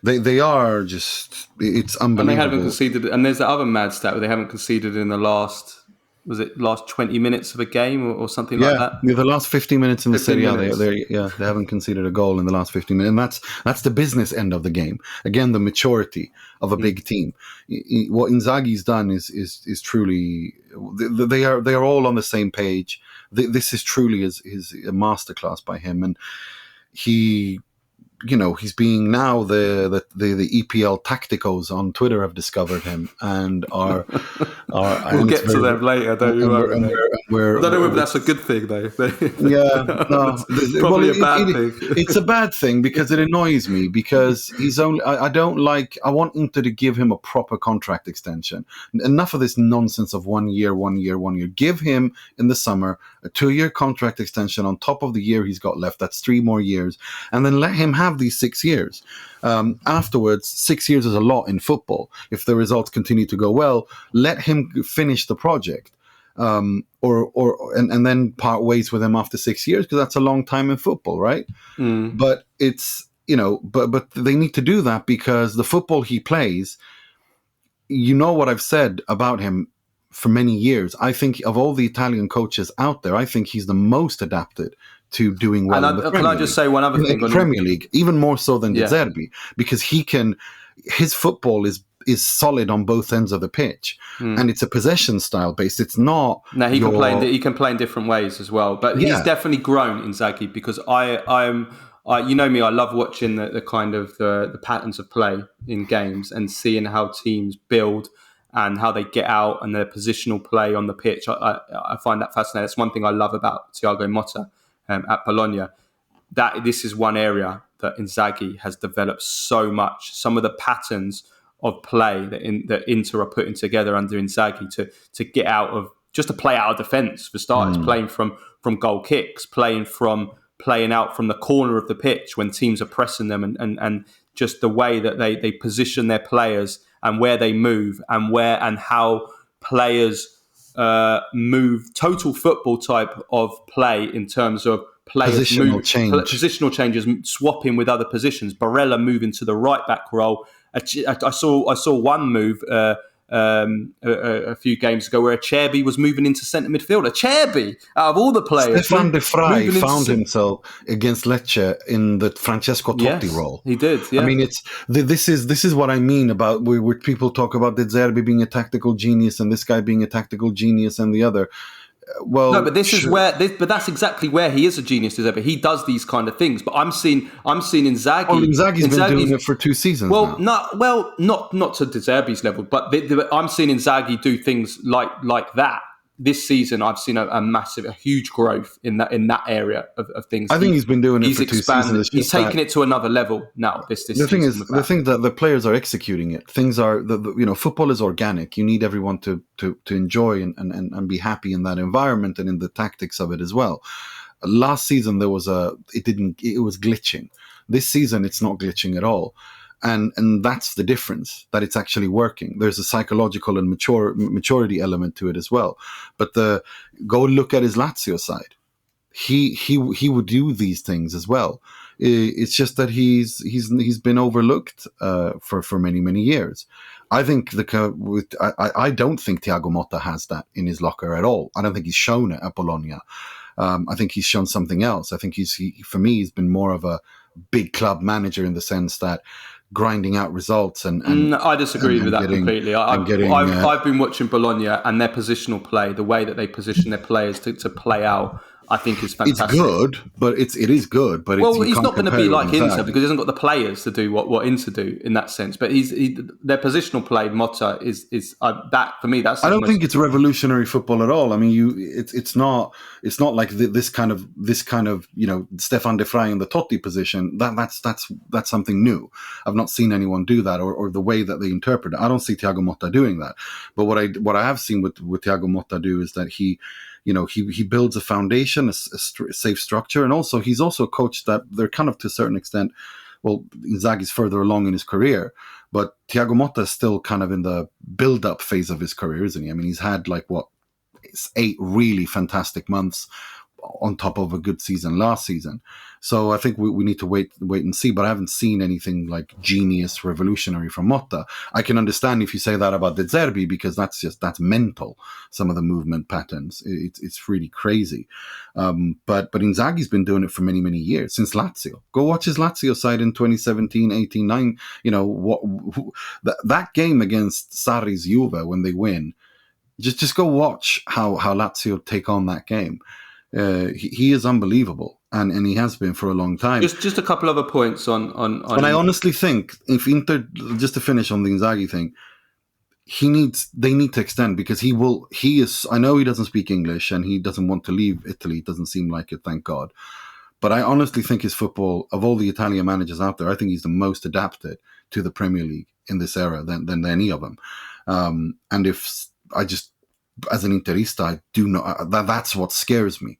They are just... It's unbelievable. And they haven't conceded... And there's the other mad stat where they haven't conceded in the last 20 minutes of a game or something like that? Yeah, the last 15 minutes in the Serie A, they haven't conceded a goal in the last 15 minutes. And that's the business end of the game. Again, the maturity of a big team. What Inzaghi's done is truly... They are all on the same page. This is truly a masterclass by him. And he's being now the EPL tacticos on Twitter have discovered him and are we'll get to them later, don't you worry. I don't know whether that's a good thing though. Probably a bad thing. It's a bad thing because it annoys me, because he's only I want Inter to give him a proper contract extension. Enough of this nonsense of 1 year. Give him in the summer a 2-year contract extension on top of the year he's got left. That's 3 more years, and then let him have these 6 years. Afterwards, 6 years is a lot in football. If the results continue to go well, let him finish the project, and then part ways with him after 6 years, because that's a long time in football, right? But it's but they need to do that, because the football he plays, what I've said about him for many years. I think of all the Italian coaches out there, I think he's the most adapted to doing well. And can I just say one other thing? In the Premier League, even more so than De Zerbi, because his football is solid on both ends of the pitch, and it's a possession style based. It's not. No, he can play in different ways as well. But he's definitely grown, Inzaghi, because I'm you know me, I love watching the kind of the patterns of play in games and seeing how teams build and how they get out and their positional play on the pitch. I find that fascinating. That's one thing I love about Thiago Motta at Bologna. That this is one area that Inzaghi has developed so much. Some of the patterns of play that Inter are putting together under Inzaghi to get out of, just to play out of defence for starters, playing from goal kicks, playing out from the corner of the pitch when teams are pressing them, and just the way that they position their players and where they move and how players move. Total football type of play in terms of players positional changes, swapping with other positions. Barella moving to the right back role. I saw one move a few games ago where Acerbi was moving into centre midfield. Acerbi, out of all the players, Stefan De Vrij found himself against Lecce in the Francesco Totti role. He did. Yeah. I mean, this is what I mean about where people talk about De Zerbi being a tactical genius and this guy being a tactical genius and the other. Well, no, but but that's exactly where he is a genius. But he does these kind of things. But I'm seeing Inzaghi. Well, Inzaghi's been doing it for 2 seasons. Not to De Zerbi's level, but I'm seeing Inzaghi do things like that. This season, I've seen a huge growth in that area of things. I think he's been doing it for 2 seasons. He's taken it to another level now. The thing is, the thing that the players are executing it. Things are, football is organic. You need everyone to enjoy and be happy in that environment and in the tactics of it as well. Last season it was glitching. This season it's not glitching at all. And that's the difference, that it's actually working. There's a psychological and maturity element to it as well. But go look at his Lazio side. He would do these things as well. It's just that he's been overlooked for many years. I think I don't think Thiago Motta has that in his locker at all. I don't think he's shown it at Bologna. I think he's shown something else. I think for me he's been more of a big club manager in the sense that grinding out results and I disagree with that completely. I've been watching Bologna and their positional play, the way that they position their players to play out, I think is fantastic. It's good, but it is good. But he's not going to be like Inter because he hasn't got the players to do what Inter do in that sense. But their positional play, Motta is that for me. I don't think it's revolutionary football at all. I mean, it's not like this kind of Stefan De Vrij in the Totti position. That's something new. I've not seen anyone do that or the way that they interpret it. I don't see Thiago Motta doing that. But what I have seen with Thiago Motta do is that he builds a foundation, a safe structure, and also he's also a coach that they're kind of to a certain extent. Well, Inzaghi's further along in his career, but Thiago Motta is still kind of in the build-up phase of his career, isn't he? I mean, he's had 8 really fantastic months on top of a good season last season. So I think we need to wait and see, but I haven't seen anything like genius revolutionary from Motta. I can understand if you say that about De Zerbi because that's mental. Some of the movement patterns, it's really crazy. But Inzaghi's been doing it for many years, since Lazio. Go watch his Lazio side in 2017, 18, 9. That game against Sarri's Juve when they win, just go watch how Lazio take on that game. He is unbelievable, and he has been for a long time. Just a couple other points on. And I honestly think if Inter, just to finish on the Inzaghi thing, they need to extend because he is. I know he doesn't speak English and he doesn't want to leave Italy. It doesn't seem like it, thank God. But I honestly think his football, of all the Italian managers out there, I think he's the most adapted to the Premier League in this era than any of them. And if I just, as an Interista, I do not. That's what scares me.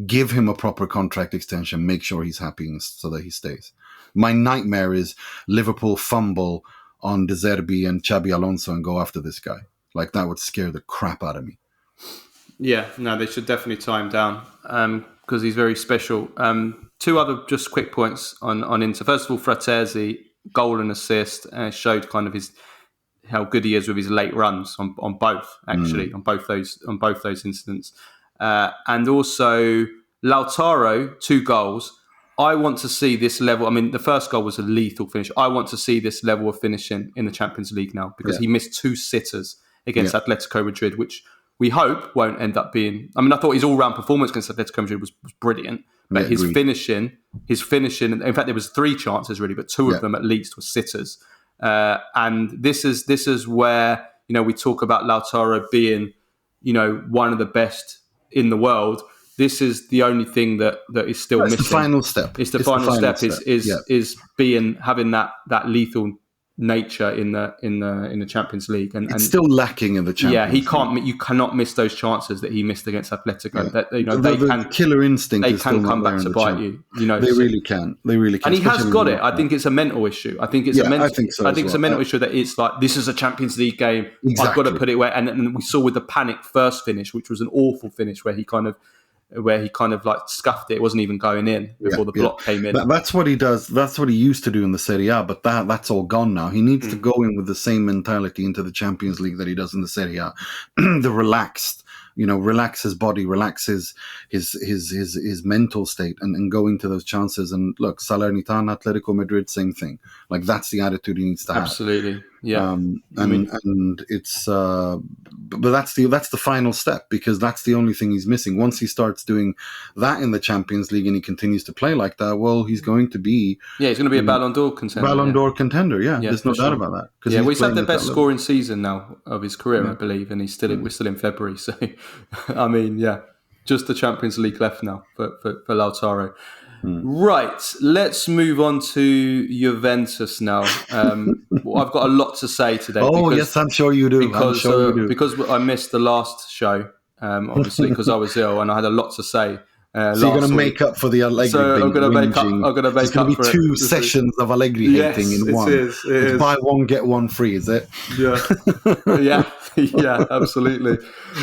Give him a proper contract extension. Make sure he's happy so that he stays. My nightmare is Liverpool fumble on De Zerbi and Xabi Alonso and go after this guy. Like, that would scare the crap out of me. Yeah, no, they should definitely tie him down because he's very special. 2 other just quick points on Inter. First of all, Frattesi, goal and assist, showed kind of how good he is with his late runs on both, actually, on both those incidents. And also Lautaro, 2 goals. I want to see this level. I mean, the first goal was a lethal finish. I want to see this level of finishing in the Champions League now because he missed 2 sitters against Atletico Madrid, which we hope won't end up being. I mean, I thought his all-round performance against Atletico Madrid was brilliant, but his finishing. In fact, there was 3 chances really, but 2 of them at least were sitters. And this is where we talk about Lautaro being, one of the best in the world. This is the only thing that is still missing. It's the final step. It's the final step. Is having that lethal nature in the Champions League, and it's still lacking in the Champions League. You cannot miss those chances that he missed against Atletico. Yeah. The killer instinct. They can come back to bite you. They really can. They really can. And he has got it. I think it's a mental issue. I think it's a mental. I think it's a mental issue that it's like, this is a Champions League game. Exactly. I've got to put it where. And we saw with the panic first finish, which was an awful finish, where he kind of like scuffed it. It wasn't even going in before the block came in. That's what he does. That's what he used to do in the Serie A, but that's all gone now. He needs to go in with the same mentality into the Champions League that he does in the Serie A. The relaxed, relax his body, relax his mental state, and go into those chances. And look, Salernitana, Atletico Madrid, same thing. Like, that's the attitude he needs to have. Absolutely, yeah. And it's but that's the final step, because that's the only thing he's missing. Once he starts doing that in the Champions League and he continues to play like that, well, he's going to be he's going to be a Ballon d'Or contender. Ballon d'Or contender, there's no doubt about that. He's had the best scoring season now of his career, I believe, and we're still in February. So, I mean, just the Champions League left now for Lautaro. Right, let's move on to Juventus now. I've got a lot to say today. Yes, I'm sure you do. Because I missed the last show, obviously, because I was ill and I had a lot to say. So you're going to make up for the Allegri thing. I'm going to make up. It's going to be two sessions of Allegri hating in one. It is. Buy one, get one free, is it? Yeah, absolutely.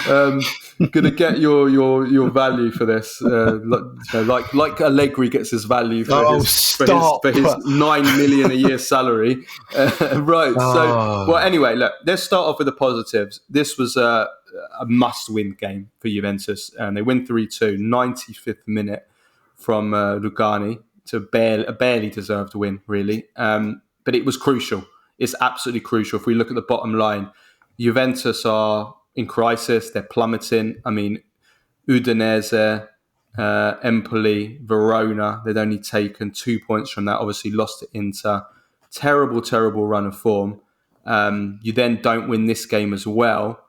Going to get your value for this, like Allegri gets his value for his 9 million a year salary. Right. So, well, anyway, look. Let's start off with the positives. This was a must-win game for Juventus, and they win 3-2, 95th minute from Lugani, to a barely deserved win, really. But it was crucial. It's absolutely crucial. If we look at the bottom line, Juventus are in crisis. They're plummeting. I mean, Udinese, Empoli, Verona, they'd only taken 2 points from that. Obviously lost to Inter. Terrible run of form. You then don't win this game as well.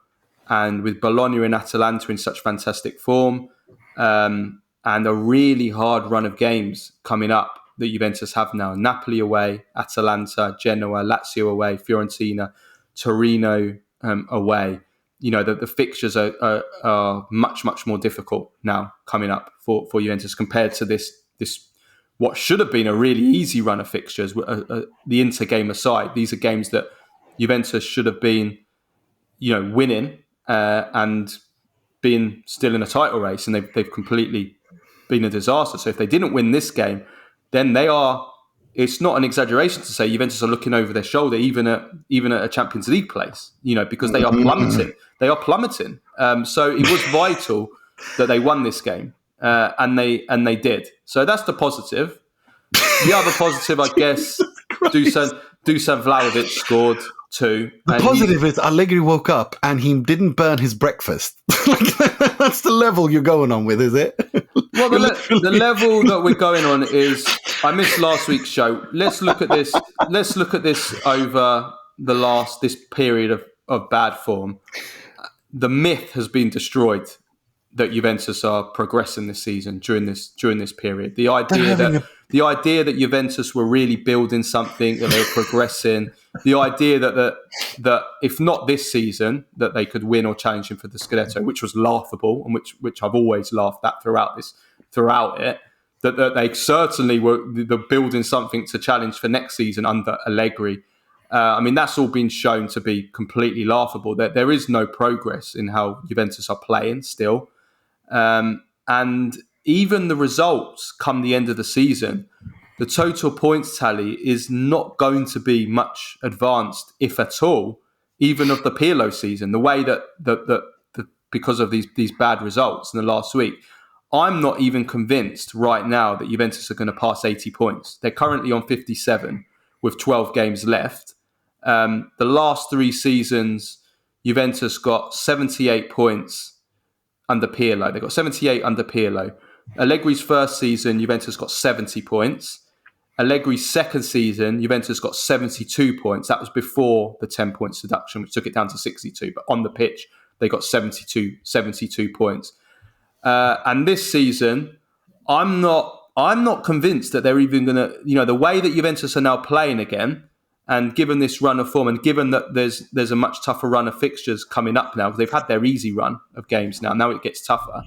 And with Bologna and Atalanta in such fantastic form, and a really hard run of games coming up that Juventus have now. Napoli away, Atalanta, Genoa, Lazio away, Fiorentina, Torino away. The fixtures are much more difficult now coming up for Juventus compared to this what should have been a really easy run of fixtures. The Inter game aside, these are games that Juventus should have been, winning and being still in a title race, and they've completely been a disaster. So if they didn't win this game, then they are. It's not an exaggeration to say Juventus are looking over their shoulder, even at a Champions League place, because they are plummeting. They are plummeting. So it was vital that they won this game, and they did. So that's the positive. The other positive, I guess, Dusan Vlahovic scored 2. The positive is Allegri woke up and he didn't burn his breakfast. That's the level you're going on with, is it? Well, the level that we're going on is, I missed last week's show. Let's look at this. Let's look at this over this period of bad form. The myth has been destroyed that Juventus are progressing this season during this period. The idea that Juventus were really building something, that they were progressing. The idea that if not this season, that they could win or challenge him for the Scudetto, which was laughable, and which I've always laughed at throughout it. That they certainly were building something to challenge for next season under Allegri. I mean, that's all been shown to be completely laughable. That there is no progress in how Juventus are playing still. And even the results come the end of the season, the total points tally is not going to be much advanced, if at all, even of the Pirlo season. The way that because of these bad results in the last week, I'm not even convinced right now that Juventus are going to pass 80 points. They're currently on 57 with 12 games left. The last 3 seasons, Juventus got 78 points under Pirlo. They got 78 under Pirlo. Allegri's first season, Juventus got 70 points. Allegri's second season, Juventus got 72 points. That was before the 10 points deduction, which took it down to 62. But on the pitch, they got 72 points. And this season, I'm not convinced that they're even going to, the way that Juventus are now playing again, and given this run of form, and given that there's a much tougher run of fixtures coming up now, because they've had their easy run of games now it gets tougher.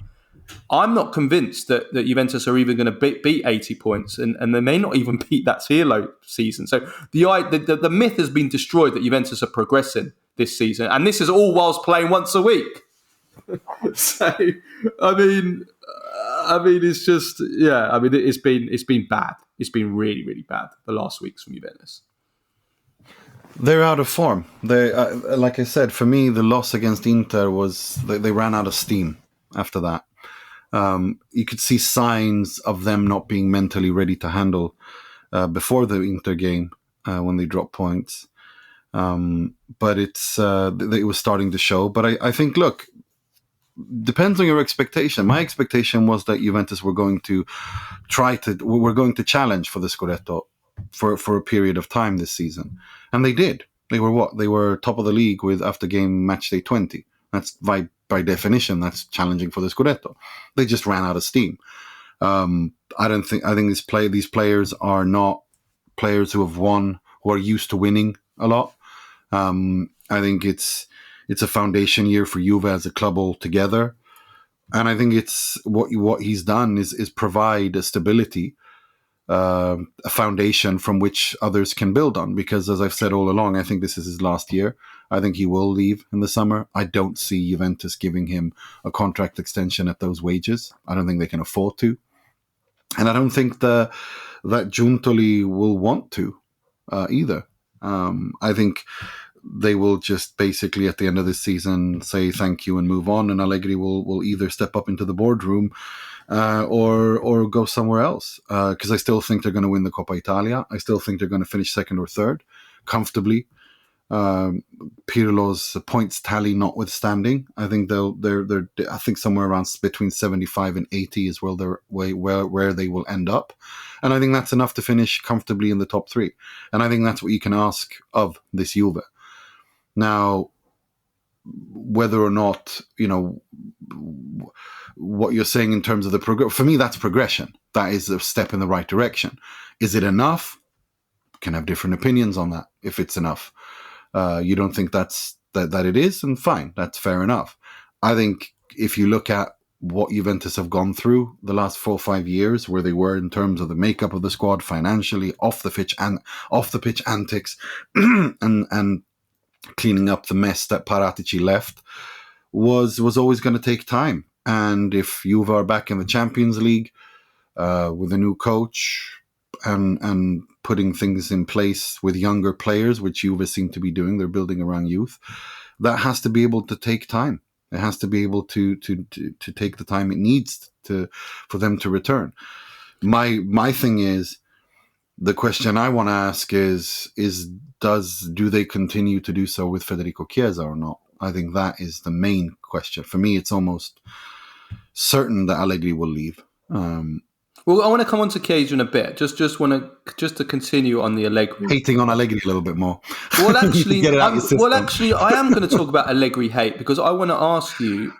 I'm not convinced that Juventus are even going to beat 80 points, and they may not even beat that Pirlo season. So the myth has been destroyed that Juventus are progressing this season, and this is all whilst playing once a week. So, I mean, it's just, it's been bad. It's been really, really bad the last weeks from Juventus. They're out of form. They, like I said, for me, the loss against Inter was they ran out of steam after that. You could see signs of them not being mentally ready to handle before the Inter game when they dropped points. But it was starting to show. But I think, look, depends on your expectation. My expectation was that Juventus were going to challenge for the Scudetto for a period of time this season. And they did. They were what? They were top of the league after game match day 20. That's by definition, that's challenging for the Scudetto. They just ran out of steam. I think these players are not players who have won, who are used to winning a lot. I think it's a foundation year for Juve as a club altogether. And I think it's what he's done is provide a stability, a foundation from which others can build on. Because as I've said all along, I think this is his last year. I think he will leave in the summer. I don't see Juventus giving him a contract extension at those wages. I don't think they can afford to. And I don't think that Giuntoli will want to either. I think they will just basically at the end of this season say thank you and move on, and Allegri will either step up into the boardroom or go somewhere else, because I still think they're going to win the Coppa Italia. I still think they're going to finish second or third comfortably. Pirlo's points tally notwithstanding, I think I think somewhere around between 75 and 80 is where they will end up, and I think that's enough to finish comfortably in the top three. And I think that's what you can ask of this Juve. Now, whether or not, what you're saying in terms of the progress, for me, that's progression. That is a step in the right direction. Is it enough? Can have different opinions on that, if it's enough. You don't think that it is, and fine, that's fair enough. I think if you look at what Juventus have gone through the last 4 or 5 years, where they were in terms of the makeup of the squad, financially, off the pitch antics, and cleaning up the mess that Paratici left, was always going to take time. And if Juve are back in the Champions League with a new coach and putting things in place with younger players, which Juve seem to be doing, they're building around youth, that has to be able to take time. It has to be able to take the time it needs for them to return. My thing is, the question I want to ask is do they continue to do so with Federico Chiesa or not? I think that is the main question. For me, it's almost certain that Allegri will leave. Well, I want to come on to Chiesa in a bit. Just to continue on the Allegri. Hating on Allegri a little bit more. Well, actually, I am going to talk about Allegri hate, because I want to ask you,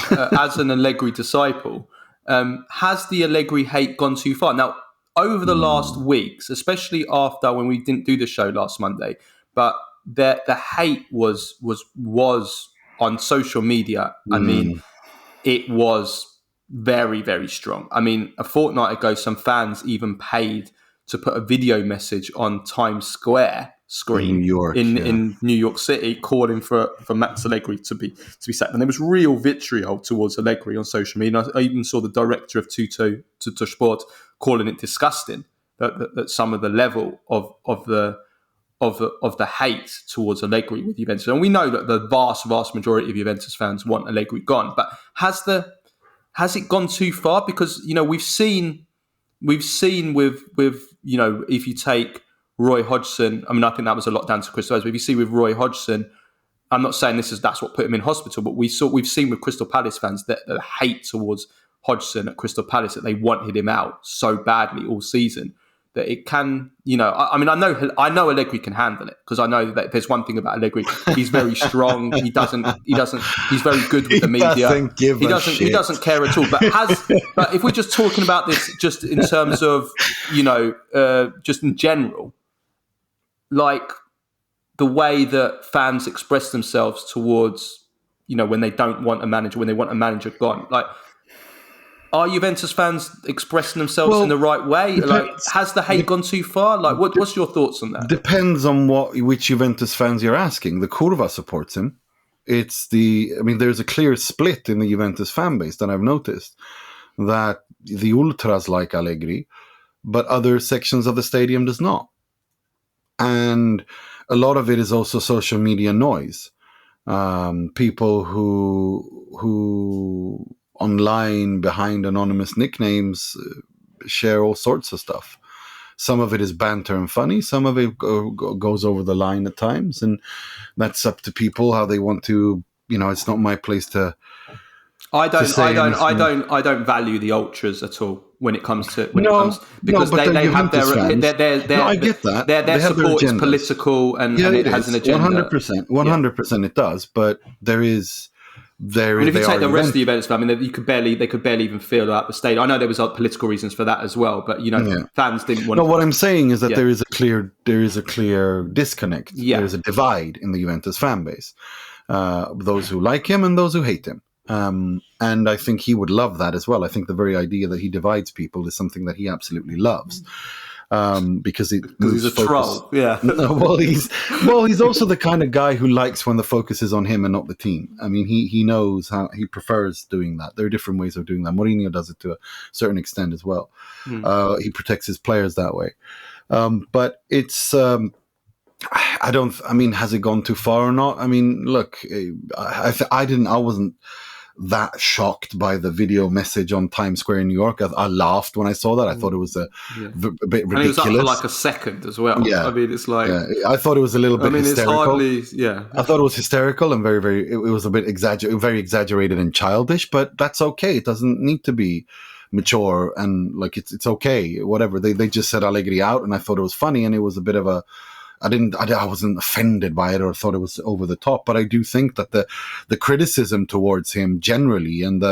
as an Allegri disciple, has the Allegri hate gone too far? Now, over the last weeks, especially after when we didn't do the show last Monday, but the hate was on social media. I mean, it was very, very strong. I mean, a fortnight ago, some fans even paid to put a video message on Times Square screen in New York City, calling for Max Allegri to be sacked. And there was real vitriol towards Allegri on social media. I even saw the director of Tutto Sport calling it disgusting that some of the level of the hate towards Allegri with Juventus. And we know that the vast majority of Juventus fans want Allegri gone. But has it gone too far? Because we've seen with if you take Roy Hodgson, I mean, I think that was a lot down to Crystal Palace. But if you see with Roy Hodgson, I'm not saying that's what put him in hospital, but we've seen with Crystal Palace fans that the hate towards Hodgson at Crystal Palace, that they wanted him out so badly all season. that it can, I mean, I know Allegri can handle it, because I know that there's one thing about Allegri. He's very strong. He's very good with the media. He doesn't care at all. But if we're just talking about this just in terms of, just in general, like the way that fans express themselves towards, when they don't want a manager, when they want a manager gone, like, are Juventus fans expressing themselves in the right way? Like, has the hate gone too far? Like, what's your thoughts on that? Depends on which Juventus fans you're asking. The Curva supports him. There's a clear split in the Juventus fan base that I've noticed, that the ultras like Allegri, but other sections of the stadium does not. And a lot of it is also social media noise. People who online behind anonymous nicknames share all sorts of stuff. Some of it is banter and funny. Some of it goes over the line at times, and that's up to people how they want to. It's not my place to. I don't value the ultras at all when it comes to because they have their I get that their support is political and it has an agenda. 100% it does, but there is. If you take the rest of the Juventus, they could barely even fill out the stadium. I know there was political reasons for that as well, but fans didn't want. No, what I'm saying is that there is a clear disconnect. Yeah. There is a divide in the Juventus fan base. Those who like him and those who hate him. And I think he would love that as well. I think the very idea that he divides people is something that he absolutely loves. Because he's a troll. Yeah. He's also the kind of guy who likes when the focus is on him and not the team. I mean, he knows how he prefers doing that. There are different ways of doing that. Mourinho does it to a certain extent as well. He protects his players that way. But it's, has it gone too far or not? I mean, look, I wasn't that shocked by the video message on Times Square in New York. I laughed when I saw that. I thought it was a bit ridiculous. And it was up for like a second as well. Yeah. I mean, it's like... Yeah. I thought it was a little bit hysterical. It's hardly... I thought it was hysterical and very, very... It was a bit very exaggerated and childish, but that's okay. It doesn't need to be mature and like it's okay. Whatever. They just said Allegri out, and I thought it was funny, and it was a bit of a... I wasn't offended by it or thought it was over the top, but I do think that the criticism towards him generally, and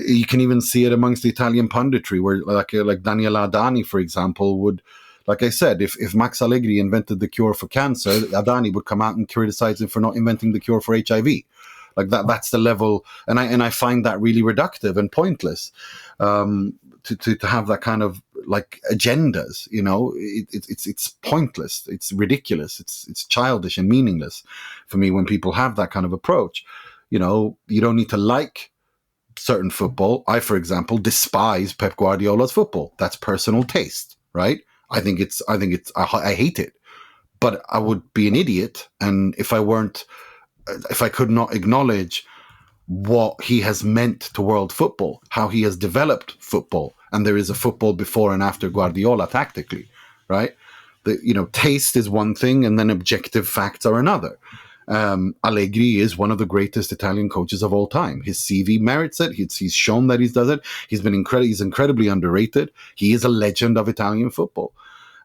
you can even see it amongst the Italian punditry, where like Daniele Adani, for example, would, like I said, if Max Allegri invented the cure for cancer, Adani would come out and criticize him for not inventing the cure for HIV. Like that's the level, and I find that really reductive and pointless. To have that kind of like agendas, it's pointless, it's ridiculous, it's childish and meaningless for me when people have that kind of approach. You don't need to like certain football. I, for example, despise Pep Guardiola's football. That's personal taste, right? I hate it, but I would be an idiot, and if I could not acknowledge what he has meant to world football, how he has developed football, and there is a football before and after Guardiola tactically, right? Taste is one thing, and then objective facts are another. Allegri is one of the greatest Italian coaches of all time. His CV merits it. He's shown that he does it. He's incredibly underrated. He is a legend of Italian football.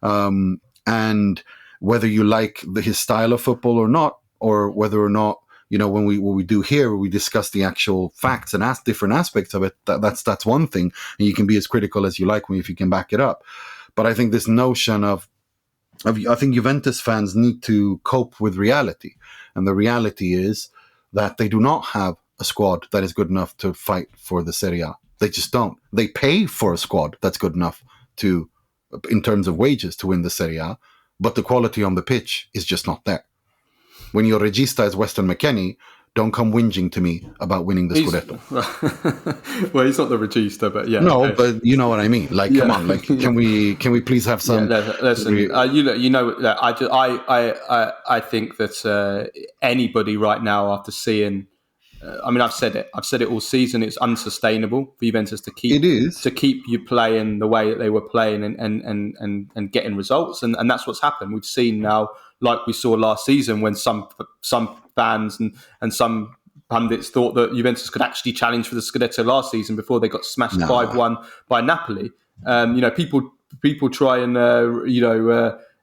And whether you like his style of football or not, or whether or not, when we do here, we discuss the actual facts and ask different aspects of it. That's one thing, and you can be as critical as you like if you can back it up. But I think this notion I think Juventus fans need to cope with reality, and the reality is that they do not have a squad that is good enough to fight for the Serie A. They just don't. They pay for a squad that's good enough in terms of wages, to win the Serie A, but the quality on the pitch is just not there. When your regista is Weston McKennie, don't come whinging to me about winning the Scudetto. Well, he's not the regista, but yeah. No, but you know what I mean. Like, come on, like, can we please have some? Yeah, listen, I think that anybody right now, after seeing, I've said it all season. It's unsustainable for Juventus to keep you playing the way that they were playing and getting results, and that's what's happened. We've seen now, like we saw last season, when some fans and some pundits thought that Juventus could actually challenge for the Scudetto last season before they got smashed 5-1 by Napoli. People people try and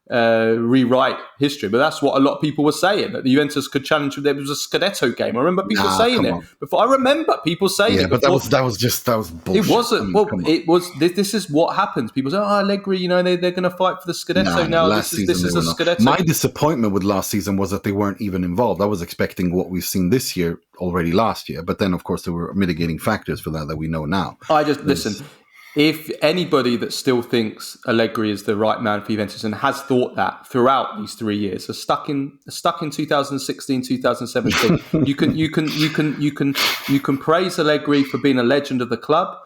rewrite history, but that's what a lot of people were saying, that the Juventus could challenge. There was a Scudetto game. I remember people saying it before. I remember people saying it. But that was bullshit. It wasn't. It was. This is what happens. People say, "Oh, Allegri, they're going to fight for the Scudetto now." This is a Scudetto. My disappointment with last season was that they weren't even involved. I was expecting what we've seen this year already last year, but then of course there were mitigating factors for that we know now. Listen. If anybody that still thinks Allegri is the right man for Juventus and has thought that throughout these 3 years, are stuck in 2016, 2017, you can praise Allegri for being a legend of the club,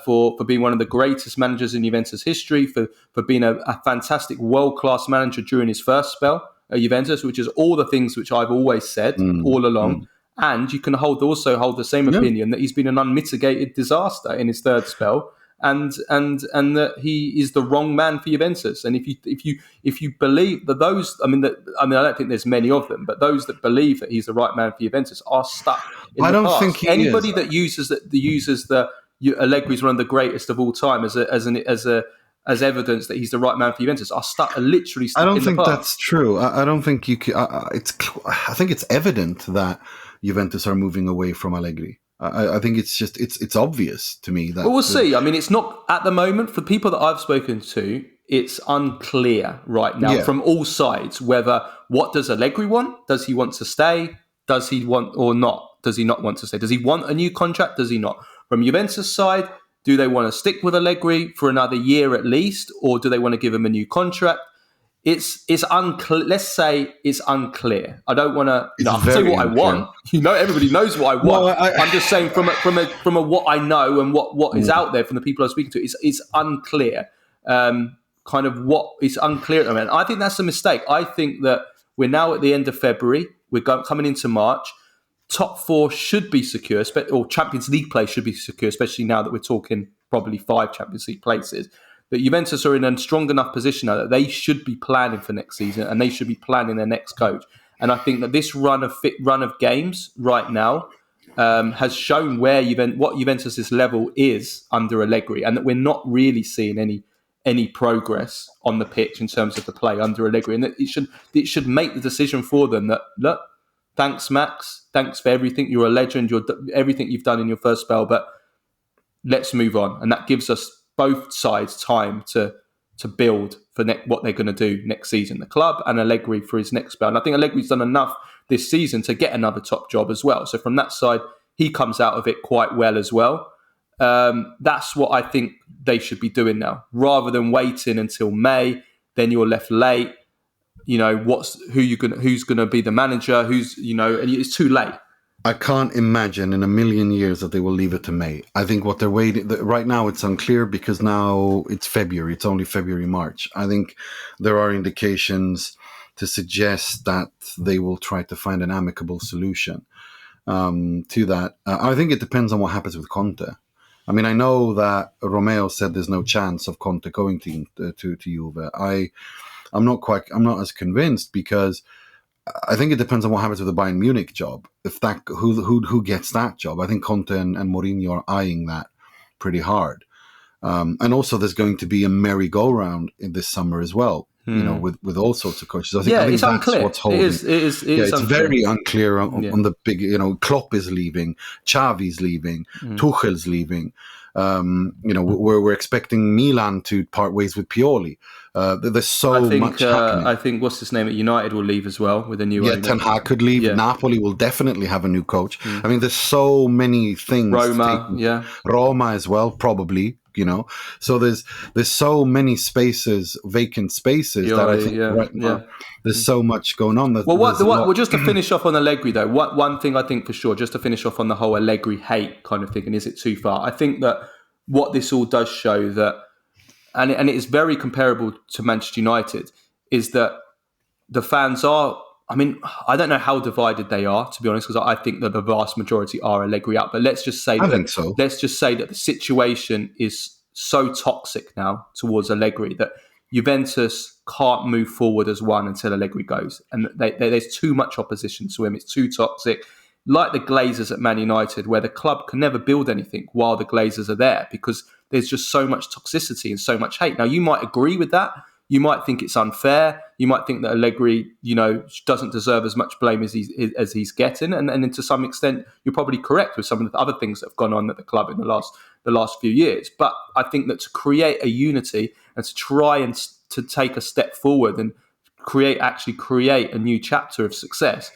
for being one of the greatest managers in Juventus history, for being a fantastic world-class manager during his first spell at Juventus, which is all the things which I've always said all along. And you can also hold the same opinion that he's been an unmitigated disaster in his third spell. And that he is the wrong man for Juventus. And if you believe that I don't think there's many of them, but those that believe that he's the right man for Juventus are stuck in the past. Think anybody that uses Allegri's one of the greatest of all time as evidence that he's the right man for Juventus are literally stuck in the past. I don't think that's true. I don't think you can. I think it's evident that Juventus are moving away from Allegri. I think it's obvious to me that. Well, we'll see. I mean, it's not at the moment for people that I've spoken to. It's unclear right now from all sides what does Allegri want? Does he want to stay? Does he want or not? Does he not want to stay? Does he want a new contract? Does he not? From Juventus' side, do they want to stick with Allegri for another year at least, or do they want to give him a new contract? It's unclear. Let's say it's unclear. I don't want to. I'll tell you what unclear. I want. Everybody knows what I want. Well, I'm just saying from a what I know and what is out there from the people I'm speaking to. It's unclear. It's unclear at the moment. I think that's a mistake. I think that we're now at the end of February. We're coming into March. Top four should be secure, or Champions League place should be secure, especially now that we're talking probably 5 Champions League places. That Juventus are in a strong enough position now that they should be planning for next season and they should be planning their next coach. And I think that this run of games right now has shown what Juventus' level is under Allegri, and that we're not really seeing any progress on the pitch in terms of the play under Allegri. And that it should make the decision for them that, look, thanks, Max. Thanks for everything. You're a legend. Everything you've done in your first spell, but let's move on. And that gives us both sides time to build for what they're going to do next season. The club and Allegri for his next spell. And I think Allegri's done enough this season to get another top job as well. So from that side, he comes out of it quite well as well. That's what I think they should be doing now, rather than waiting until May. Then you're left late. Who's going to be the manager? And it's too late. I can't imagine in a million years that they will leave it to May. I think what they're waiting right now, it's unclear because now it's February. It's only February, March. I think there are indications to suggest that they will try to find an amicable solution to that. I think it depends on what happens with Conte. I mean, I know that Romeo said there's no chance of Conte going to Juve. I'm not as convinced because I think it depends on what happens with the Bayern Munich job. If that who gets that job, I think Conte and Mourinho are eyeing that pretty hard. And also, there's going to be a merry-go-round in this summer as well. With all sorts of coaches. I think it's that's unclear. What's holding. It's unclear. Very unclear on the big. Klopp is leaving, Xavi's leaving, Tuchel's leaving. We're expecting Milan to part ways with Pioli. There's so much happening. I think what's his name at United will leave as well with a new owner. Ten Hag could leave. Yeah. Napoli will definitely have a new coach. I mean, there's so many things. Roma as well, probably. So there's so many vacant spaces that I think now there's so much going on. Well, just to finish off on Allegri though, one thing I think for sure, just to finish off on the whole Allegri hate kind of thing, and is it too far? I think that what this all does show that, and it is very comparable to Manchester United, is that the fans are. I mean, I don't know how divided they are, to be honest, because I think that the vast majority are Allegri out. But let's just say let's just say that the situation is so toxic now towards Allegri that Juventus can't move forward as one until Allegri goes, and there's too much opposition to him. It's too toxic, like the Glazers at Man United, where the club can never build anything while the Glazers are there because there's just so much toxicity and so much hate. Now, you might agree with that. You might think it's unfair. You might think that Allegri, doesn't deserve as much blame as he's getting. And to some extent, you're probably correct with some of the other things that have gone on at the club in the last few years. But I think that to create a unity and to try and to take a step forward and create a new chapter of success,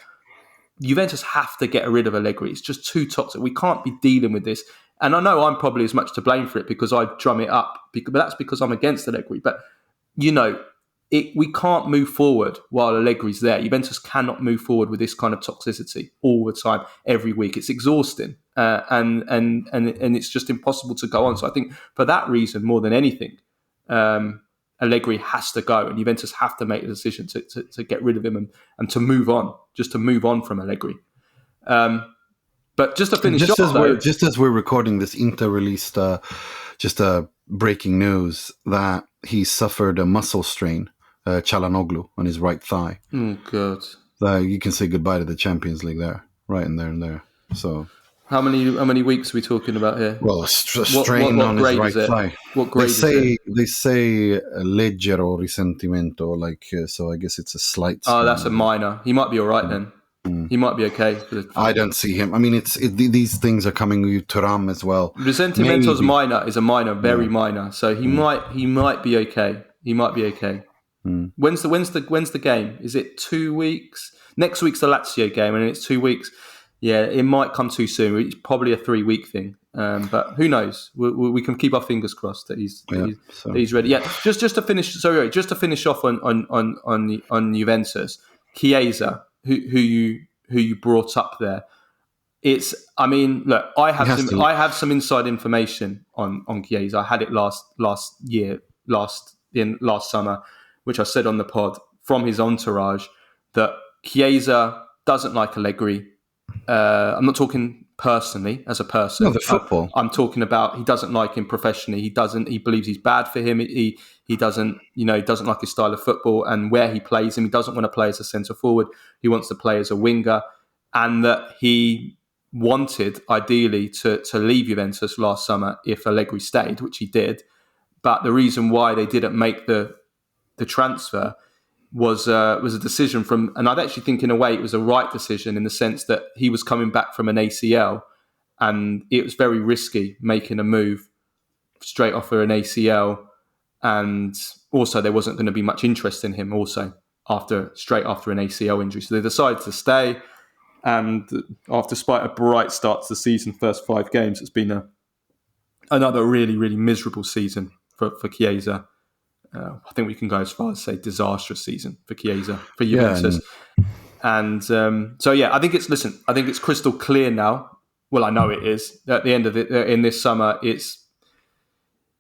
Juventus have to get rid of Allegri. It's just too toxic. We can't be dealing with this. And I know I'm probably as much to blame for it because I drum it up, but that's because I'm against Allegri. But we can't move forward while Allegri's there. Juventus cannot move forward with this kind of toxicity all the time, every week. It's exhausting, and it's just impossible to go on. So I think for that reason, more than anything, Allegri has to go, and Juventus have to make a decision to get rid of him and to move on, just to move on from Allegri. But just to finish just as we're recording this, Inter released just a breaking news that he suffered a muscle strain, Çalhanoğlu, on his right thigh. Oh, God. You can say goodbye to the Champions League there, right in there and there. So, how many weeks are we talking about here? Well, a strain on his right thigh. What grade is it? They say leggero risentimento, so I guess it's a slight strain. Oh, that's a minor. He might be all right then. He might be okay. I don't see him. I mean, these things are coming with Thuram as well. Risentimento's minor is a minor, very minor. So he might be okay. He might be okay. When's the game? Is it 2 weeks? Next week's the Lazio game, and it's 2 weeks. Yeah, it might come too soon. It's probably a 3-week thing, but who knows? We can keep our fingers crossed that he's ready. Yeah, just to finish. Sorry, just to finish off on Juventus, Chiesa, who you brought up there. Look, I have some inside information on Chiesa. I had it last summer, which I said on the pod from his entourage that Chiesa doesn't like Allegri. I'm not talking personally as a person. No, the football. I'm talking about he doesn't like him professionally. He believes he's bad for him. He doesn't, he doesn't like his style of football and where he plays him. He doesn't want to play as a centre forward. He wants to play as a winger, and that he wanted ideally to leave Juventus last summer if Allegri stayed, which he did. But the reason why they didn't make the transfer was a decision from, and I'd actually think in a way it was a right decision in the sense that he was coming back from an ACL, and it was very risky making a move straight off for an ACL, and also there wasn't going to be much interest in him also straight after an ACL injury. So they decided to stay, and despite a bright start to the season, first 5 games, it's been another really, really miserable season for Chiesa. I think we can go as far as say disastrous season for Chiesa, for Juventus. I think it's crystal clear now. Well, I know it is. At the end of it, in this summer, it's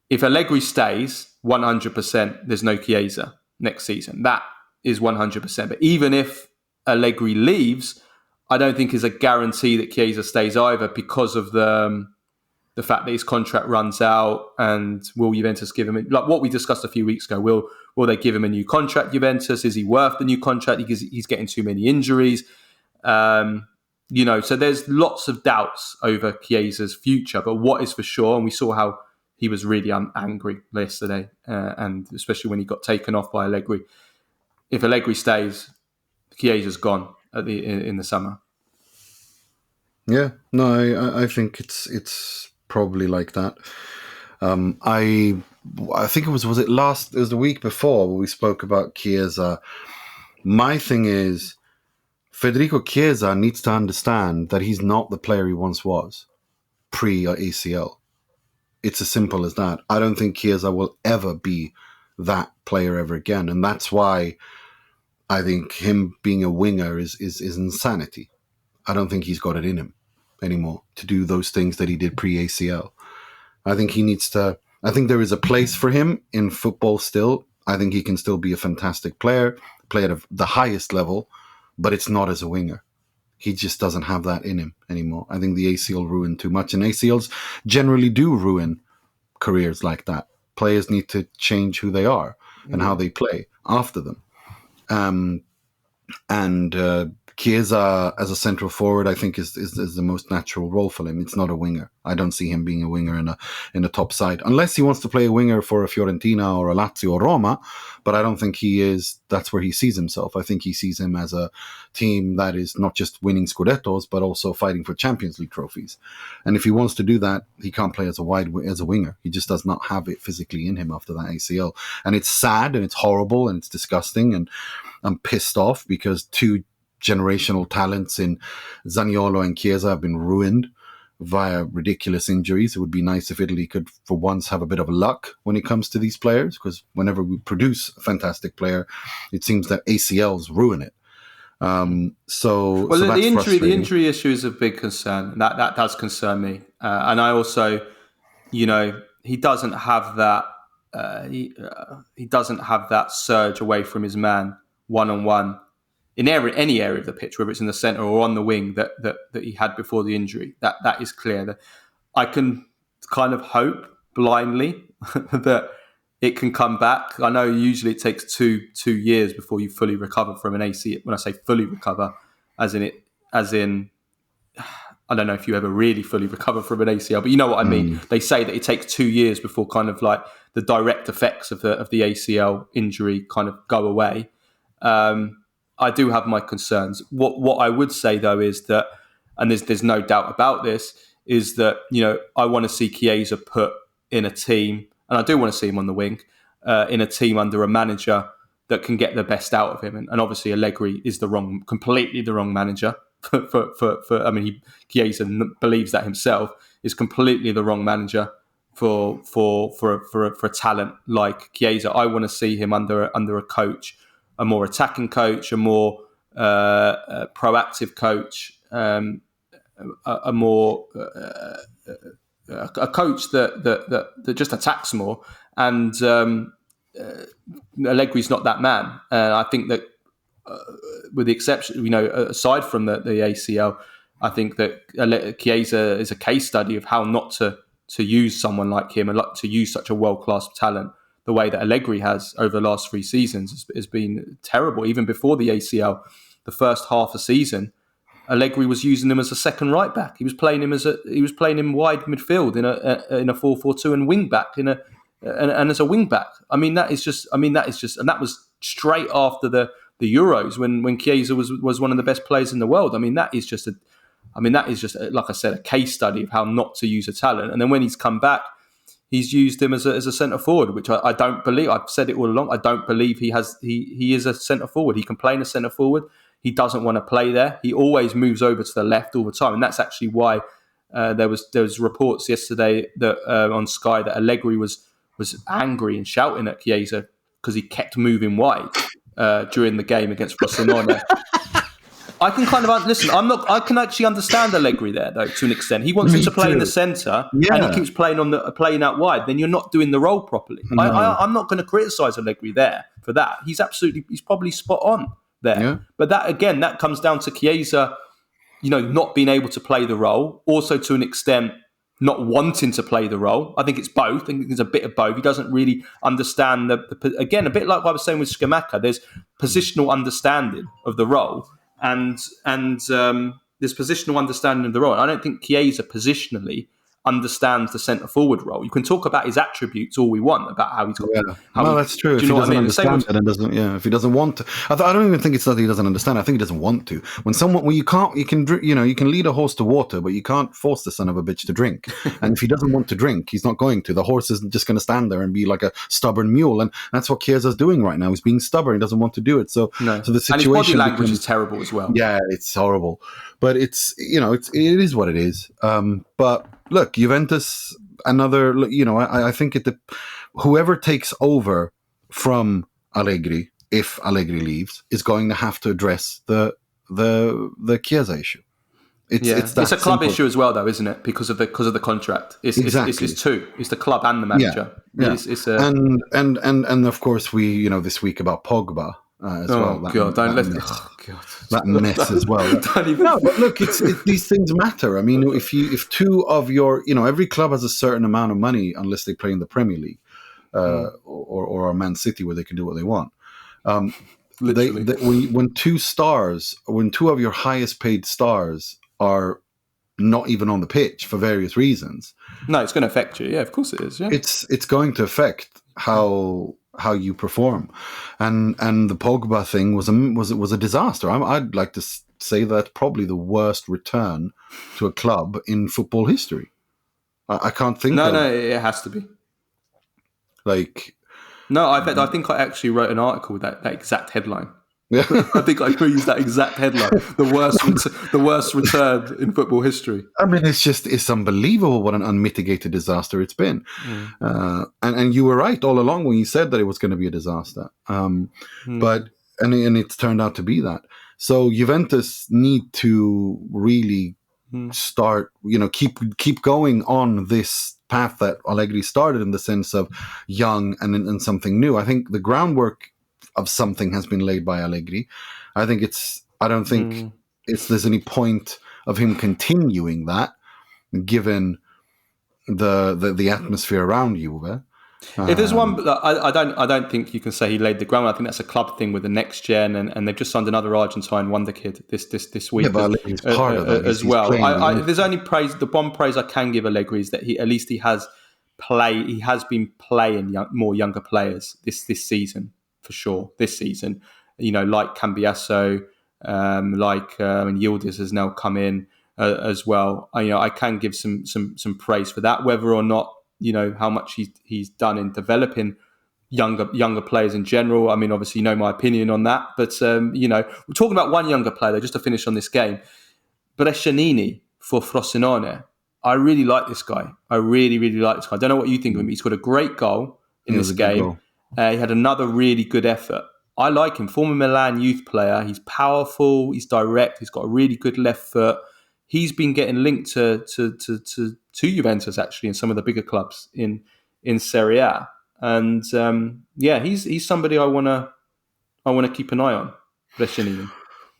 if Allegri stays, 100%, there's no Chiesa next season. That is 100%. But even if Allegri leaves, I don't think is a guarantee that Chiesa stays either because of the fact that his contract runs out, and will Juventus give him, like what we discussed a few weeks ago, will they give him a new contract, Juventus? Is he worth the new contract? Because he's getting too many injuries. So there's lots of doubts over Chiesa's future, but what is for sure, and we saw how he was really angry yesterday, and especially when he got taken off by Allegri. If Allegri stays, Chiesa's gone in the summer. Yeah, no, I think it's probably like that. I think it was the week before we spoke about Chiesa. My thing is, Federico Chiesa needs to understand that he's not the player he once was pre-ACL. It's as simple as that. I don't think Chiesa will ever be that player ever again, and that's why I think him being a winger is insanity. I don't think he's got it in him anymore to do those things that he did pre-ACL. I think he needs to. I think there is a place for him in football still. I think he can still be a fantastic player, play at the highest level, but it's not as a winger. He just doesn't have that in him anymore. I think the ACL ruined too much, and ACLs generally do ruin careers like that. Players need to change who they are and how they play after them. Chiesa as a central forward, I think is the most natural role for him. It's not a winger. I don't see him being a winger in a top side, unless he wants to play a winger for a Fiorentina or a Lazio or Roma. But I don't think that's where he sees himself. I think he sees him as a team that is not just winning Scudettos, but also fighting for Champions League trophies. And if he wants to do that, he can't play as a winger. He just does not have it physically in him after that ACL. And it's sad and it's horrible and it's disgusting. And I'm pissed off because two generational talents in Zaniolo and Chiesa have been ruined via ridiculous injuries. It would be nice if Italy could, for once, have a bit of luck when it comes to these players, because whenever we produce a fantastic player, it seems that ACLs ruin it. The injury issue is a big concern. That does concern me, and I also, he doesn't have that. He doesn't have that surge away from his man 1-on-1 in any area of the pitch, whether it's in the centre or on the wing that he had before the injury. That is clear. That I can kind of hope blindly that it can come back. I know usually it takes two years before you fully recover from an AC. When I say fully recover, as in I don't know if you ever really fully recover from an ACL, but you know what I mean. They say that it takes 2 years before kind of like the direct effects of the ACL injury kind of go away. I do have my concerns. What I would say though is that, and there's no doubt about this, is that I want to see Chiesa put in a team, and I do want to see him on the wing in a team under a manager that can get the best out of him. And obviously Allegri is completely the wrong manager. Chiesa believes that himself, is completely the wrong manager for a talent like Chiesa. I want to see him under a coach, a more attacking coach, a more proactive coach, a coach that just attacks more. And Allegri's not that man. I think that, with the exception, aside from the ACL, I think that Chiesa is a case study of how not to use someone like him and to use such a world-class talent the way that Allegri has over the last 3 seasons has been terrible. Even before the ACL, the first half a season, Allegri was using him as a second right back. He was playing him wide midfield in a 4-4-2 and wing back and as a wing back. That was straight after the Euros when Chiesa was one of the best players in the world. That is just like I said, a case study of how not to use a talent. And then when he's come back, he's used him as a centre forward, which I don't believe. I've said it all along. I don't believe he is a centre forward. He can play in a centre forward. He doesn't want to play there. He always moves over to the left all the time, and that's actually why there was reports yesterday that on Sky that Allegri was angry and shouting at Chiesa because he kept moving wide during the game against Frosinone. I can kind of listen. I can actually understand Allegri there, though, to an extent. He wants him to play in the centre, and he keeps playing out wide. Then you're not doing the role properly. No. I'm not going to criticise Allegri there for that. He's probably spot on there. Yeah. But that comes down to Chiesa, not being able to play the role. Also, to an extent, not wanting to play the role. I think it's both. I think there's a bit of both. He doesn't really understand again, a bit like what I was saying with Scamacca. There's positional understanding of the role. And there's positional understanding of the role. I don't think Chiesa positionally understands the centre forward role. You can talk about his attributes all we want about how he's got. Yeah. That's true. If he doesn't understand it and doesn't, if he doesn't want to, I don't even think it's that he doesn't understand. I think he doesn't want to. You can lead a horse to water, but you can't force the son of a bitch to drink. And if he doesn't want to drink, he's not going to. The horse isn't just going to stand there and be like a stubborn mule. And that's what Chiesa's doing right now. He's being stubborn. He doesn't want to do it. So the situation, and his body language is terrible as well. Yeah, it's horrible. But it is what it is. But look, Juventus, I think whoever takes over from Allegri, if Allegri leaves, is going to have to address the Chiesa issue. It's a club issue as well, though, isn't it? Because of the contract. It's two. It's the club and the manager. Yeah. And of course this week about Pogba. As well. That mess as well. But look, these things matter. If two of your, every club has a certain amount of money unless they play in the Premier League or Man City where they can do what they want. literally. When two of your highest paid stars are not even on the pitch for various reasons, No, it's going to affect you. Yeah, of course it is. Yeah, it's going to affect how you perform, and the Pogba thing was a disaster. I'd like to say that's probably the worst return to a club in football history. I can't think of no, it has to be. like. No, I think I actually wrote an article with that exact headline. Yeah. I think I used that exact headline. The worst return in football history. I mean, it's unbelievable what an unmitigated disaster it's been. And you were right all along when you said that it was going to be a disaster. But it's turned out to be that. So Juventus need to really start, keep going on this path that Allegri started, in the sense of young and something new. I think the groundwork of something has been laid by Allegri. I don't think there's any point of him continuing that, given the atmosphere around Juve. If there's one, I don't think you can say he laid the ground. I think that's a club thing with the next gen, and they've just signed another Argentine wonder kid this week. Yeah, but Allegri's part of that as well. There's only praise. The one praise I can give Allegri is that he has been playing more younger players this season, for sure. This season, like Cambiasso, and Yildiz has now come in as well. I can give some praise for that. Whether or not how much he's done in developing younger players in general. I mean, obviously, my opinion on that. But we're talking about one younger player though, just to finish on this game. Brescianini for Frosinone. I really like this guy. I really, really like this guy. I don't know what you think of him. He's got a great goal in this game. He had another really good effort. I like him. Former Milan youth player. He's powerful. He's direct. He's got a really good left foot. He's been getting linked to Juventus, actually, in some of the bigger clubs in Serie A. And he's somebody I want to keep an eye on. Brescianini.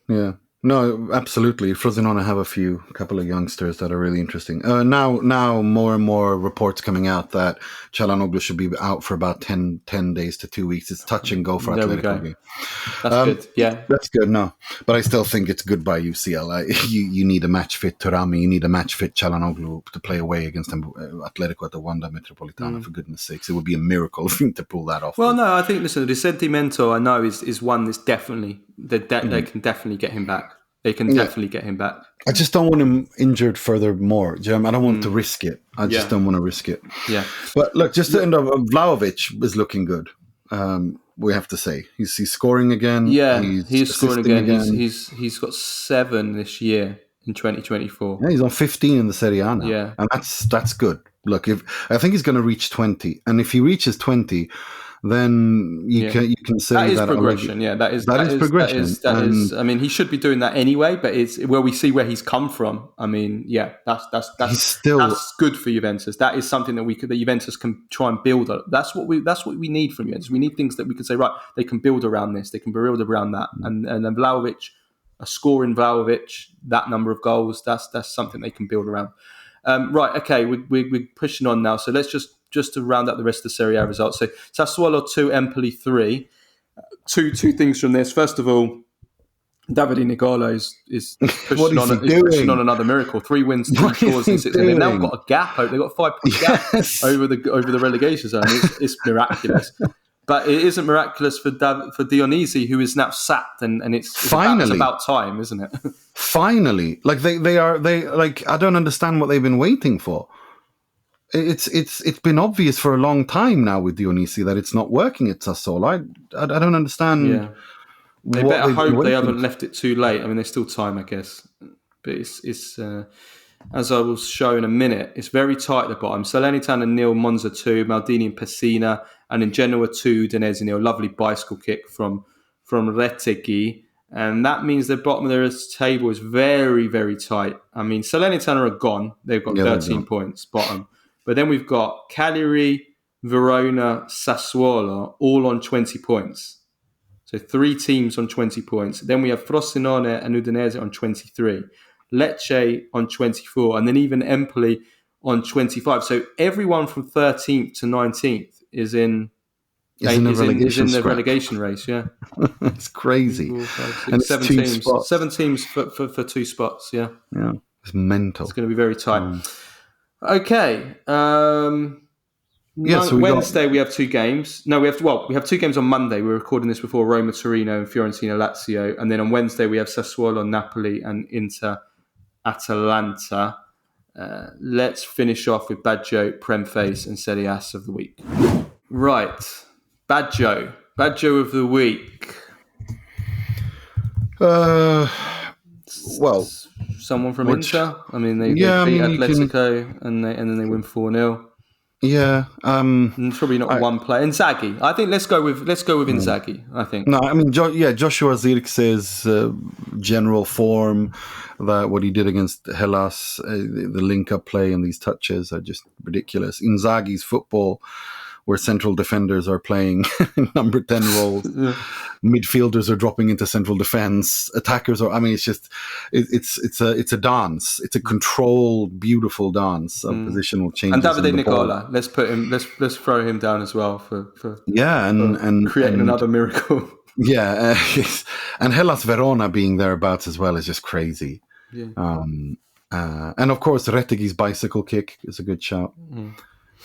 Yeah. No, absolutely. Frosinone have a couple of youngsters that are really interesting. Now more and more reports coming out that Çalhanoğlu should be out for about 10 days to 2 weeks. It's touch and go for Atletico. That's good. Yeah, that's good. No, but I still think it's good by UCL. You need a match fit Turami. You need a match fit Çalhanoğlu to play away against Atletico at the Wanda Metropolitana. For goodness sakes, it would be a miracle for him to pull that off. Well, no, I think the Sentimento I know is one that's definitely they can definitely get him back. They can definitely get him back. I just don't want him injured furthermore. I don't want to risk it. I just don't want to risk it. Yeah. But look, just to end up, Vlahovic is looking good. We have to say he's scoring again. Yeah, he's scoring again. He's got 7 this year in 2024. Yeah, he's on 15 in the Serie A now. Yeah, and that's good. Look, I think he's going to reach 20, and if he reaches 20. Then you can say that is progression. That is progression. That is. I mean, he should be doing that anyway. But it's where we see where he's come from. I mean, that's good for Juventus. That is something that that Juventus can try and build on. That's what we need from Juventus. We need things that we can say, right, they can build around this. They can build around that. And then Vlahovic, a scoring Vlahovic, that number of goals. That's something they can build around. Right. Okay. We're pushing on now. So let's just to round up the rest of the Serie A results. So Sassuolo 2, Empoli 3. Two things from this. First of all, Davide Nicola is pushing on another miracle. 3 wins, 2 draws, and 6. They've now got a gap. They've got a 5-point gap over the relegation zone. It's miraculous. But it isn't miraculous for Dionisi, who is now sacked, and it's about time, isn't it? Finally, like they I don't understand what they've been waiting for. It's been obvious for a long time now with Dionisi that it's not working at Sassuolo. I don't understand. Yeah, they better hope they haven't left it too late. I mean, there's still time, I guess. But it's as I will show in a minute, it's very tight at the bottom. Salernitana 0, Monza 2, Maldini and Pessina, and in Genoa 2, Udinese 0. Lovely bicycle kick from Retegui. And that means the bottom of their table is very, very tight. I mean, Salernitana are gone. They've got 13 points, bottom. But then we've got Cagliari, Verona, Sassuolo, all on 20 points. So 3 teams on 20 points. Then we have Frosinone and Udinese on 23. Lecce on 24. And then even Empoli on 25. So everyone from 13th to 19th is in is in a relegation is in the scrap. relegation race, yeah. It's crazy. 4, 5, 6, And it's 7 two teams. spots. 7 teams for 2 spots, yeah. Yeah, it's mental. It's going to be very tight. Okay. So Wednesday we have 2 games. No, we have 2 games on Monday. We're recording this before Roma, Torino, and Fiorentina, Lazio. And then on Wednesday we have Sassuolo, Napoli, and Inter, Atalanta. Let's finish off with Baggio, Premface, and Serie Ass of the week. Right. Baggio of the week. Well, someone from Inter. I mean, they beat Atletico and then they win 4-0. Yeah, and probably not one player. Inzaghi. I think let's go with Inzaghi. I think. No, I mean, Joshua Zirkse's general form, that what he did against Hellas, the link-up play and these touches are just ridiculous. Inzaghi's football, where central defenders are playing number 10 roles, midfielders are dropping into central defense, attackers are. I mean, it's a dance. It's a controlled, beautiful dance of positional changes. And Davide Nicola, let's put him. Let's throw him down as well for and creating another miracle. Yeah, and Hellas Verona being thereabouts as well is just crazy. Yeah. And of course, Rettegi's bicycle kick is a good shout.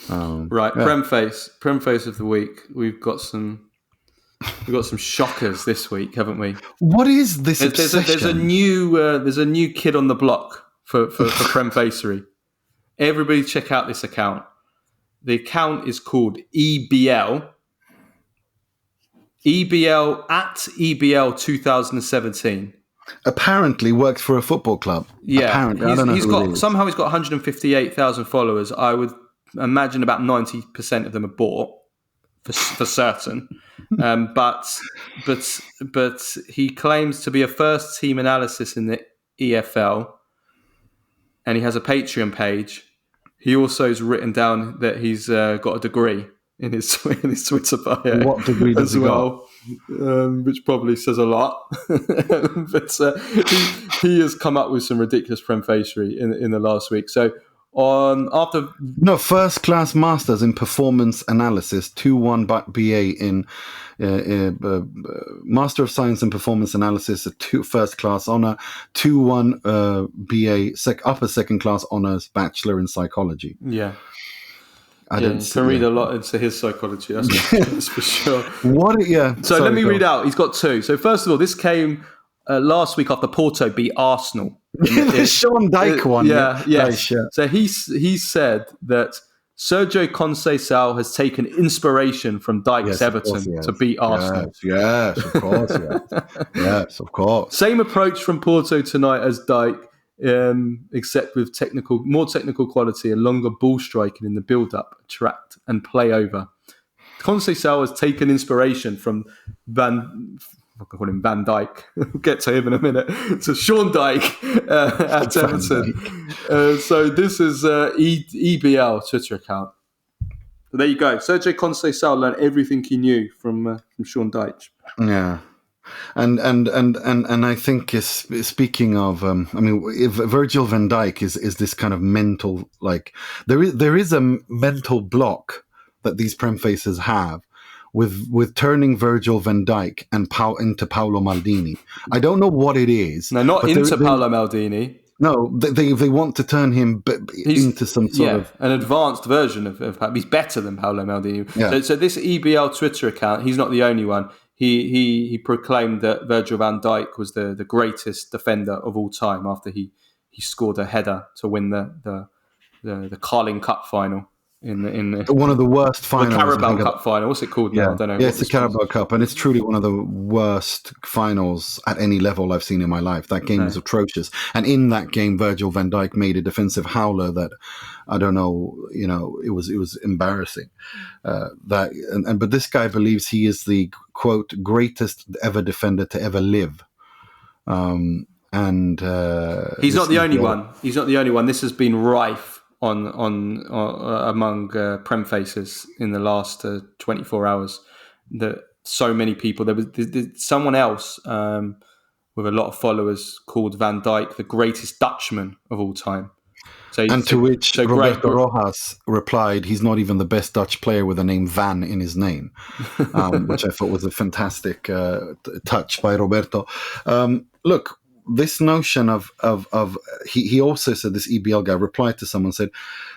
Right, yeah. Premface of the week. We've got some shockers this week, haven't we? What is this obsession? There's a new kid on the block for Premfacery. Everybody check out this account. The account is called EBL at EBL 2017. Apparently works for a football club. Yeah, apparently. I don't know he's got 158,000 followers. I would imagine about 90% of them are bought for certain. But he claims to be a first team analysis in the EFL, and he has a Patreon page. He also has written down that he's got a degree in his Twitter bio. What degree does he got? Which probably says a lot. But he has come up with some ridiculous Premfacery in the last week. So first class masters in performance analysis, 2-1 BA in Master of Science in Performance Analysis, first class honor, 2-1 BA upper second class honors, bachelor in psychology. Yeah. You can read a lot into his psychology, that's for sure. So let me read out. He's got 2. So first of all, this came last week after Porto beat Arsenal. The Sean Dyche one. Yeah. So he said that Sergio Conceição has taken inspiration from Dyche's Everton to beat Arsenal. Yes, of course. Yes, of course. Same approach from Porto tonight as Dyche, except with more technical quality and longer ball striking in the build-up, attract, and play over. Conceição has taken inspiration from Van Dijk. We'll get to him in a minute. So Sean Dyche at Everton. So this is EBL Twitter account. So there you go. Sergio Conceição learned everything he knew from Sean Dyche. Yeah. And I think speaking of, if Virgil van Dijk is this kind of mental, like there is a mental block that these Premfaces have with turning Virgil van Dijk and into Paolo Maldini. I don't know what it is. No, not into Paolo Maldini. No, they want to turn him into some sort of an advanced version of he's better than Paolo Maldini. Yeah. So this EBL Twitter account, he's not the only one. He proclaimed that Virgil van Dijk was the greatest defender of all time after he scored a header to win the Carling Cup final in one of the worst finals. The Carabao Cup final. What's it called now? I don't know. Yeah, it's the Carabao Cup, and it's truly one of the worst finals at any level I've seen in my life. That game was atrocious, and in that game, Virgil van Dijk made a defensive howler that I don't know. It was embarrassing. But this guy believes he is the quote greatest ever defender to ever live. He's not the only one. He's not the only one. This has been rife on among Premfaces in the last 24 hours. That so many people. There was someone else with a lot of followers called Van Dijk the greatest Dutchman of all time. And to which great. Roberto Rojas replied, he's not even the best Dutch player with the name Van in his name, which I thought was a fantastic touch by Roberto. Look, this notion of he also said, this EBL guy replied to someone, said,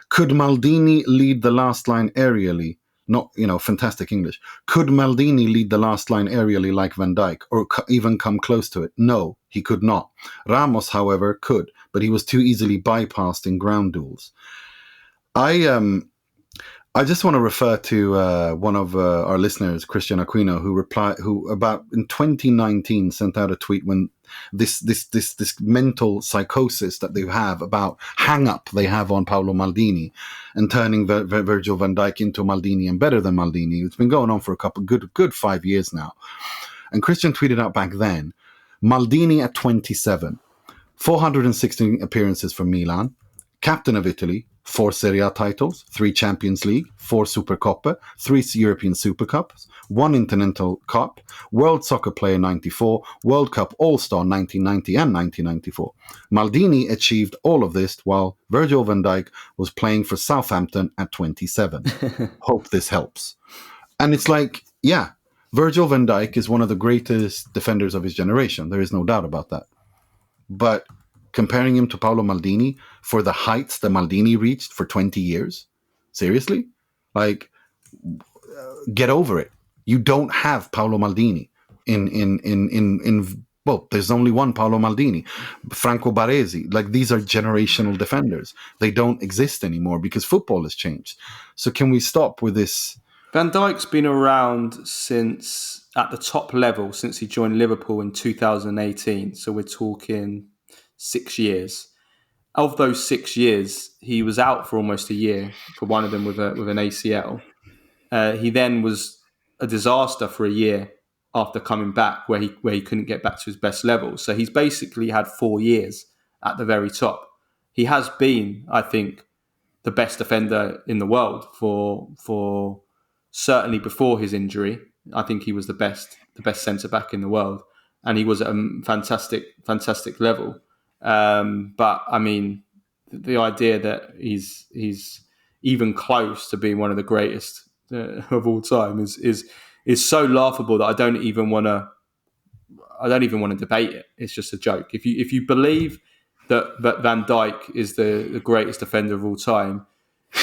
could Maldini lead the last line aerially? Not, fantastic English. Could Maldini lead the last line aerially like Van Dijk, or even come close to it? No, he could not. Ramos, however, could, but he was too easily bypassed in ground duels. I just want to refer to one of our listeners, Christian Aquino, who about in 2019 sent out a tweet when this mental psychosis that they have about hang up they have on Paolo Maldini and turning Virgil van Dijk into Maldini and better than Maldini. It's been going on for a couple good 5 years now. And Christian tweeted out back then, Maldini at 27, 416 appearances for Milan, captain of Italy, 4 Serie A titles, 3 Champions League, 4 Supercoppa, 3 European Super Cups, 1 Intercontinental Cup, World Soccer Player 94, World Cup All-Star 1990 and 1994. Maldini achieved all of this while Virgil van Dijk was playing for Southampton at 27. Hope this helps. And it's like, yeah, Virgil van Dijk is one of the greatest defenders of his generation. There is no doubt about that. But comparing him to Paolo Maldini for the heights that Maldini reached for 20 years? Seriously? Like, get over it. You don't have Paolo Maldini well, there's only one Paolo Maldini. Franco Baresi. Like, these are generational defenders. They don't exist anymore because football has changed. So can we stop with this? Van Dijk's been around since, at the top level, since he joined Liverpool in 2018. So we're talking 6 years. Of those 6 years, he was out for almost a year, for one of them with an ACL. He then was a disaster for a year after coming back, where he couldn't get back to his best level. So he's basically had 4 years at the very top. He has been, I think, the best defender in the world for certainly before his injury. I think he was the best centre back in the world, and he was at a fantastic level. But I mean, the idea that he's even close to being one of the greatest of all time is so laughable that I don't even want to debate it. It's just a joke. If you believe that Van Dijk is the greatest defender of all time,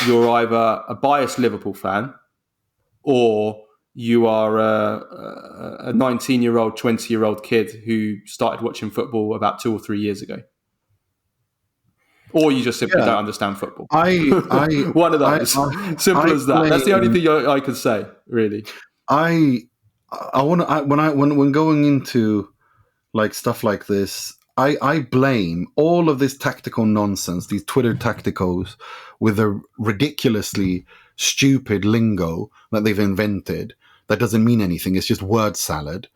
you're either a biased Liverpool fan or you are a 19-year-old, 20-year-old kid who started watching football about 2 or 3 years ago. Or you just simply don't understand football. One of those. Simple as that. That's the only thing I can say, really. When going into like stuff like this, I blame all of this tactical nonsense, these Twitter tacticals with a ridiculously stupid lingo that they've invented that doesn't mean anything. It's just word salad.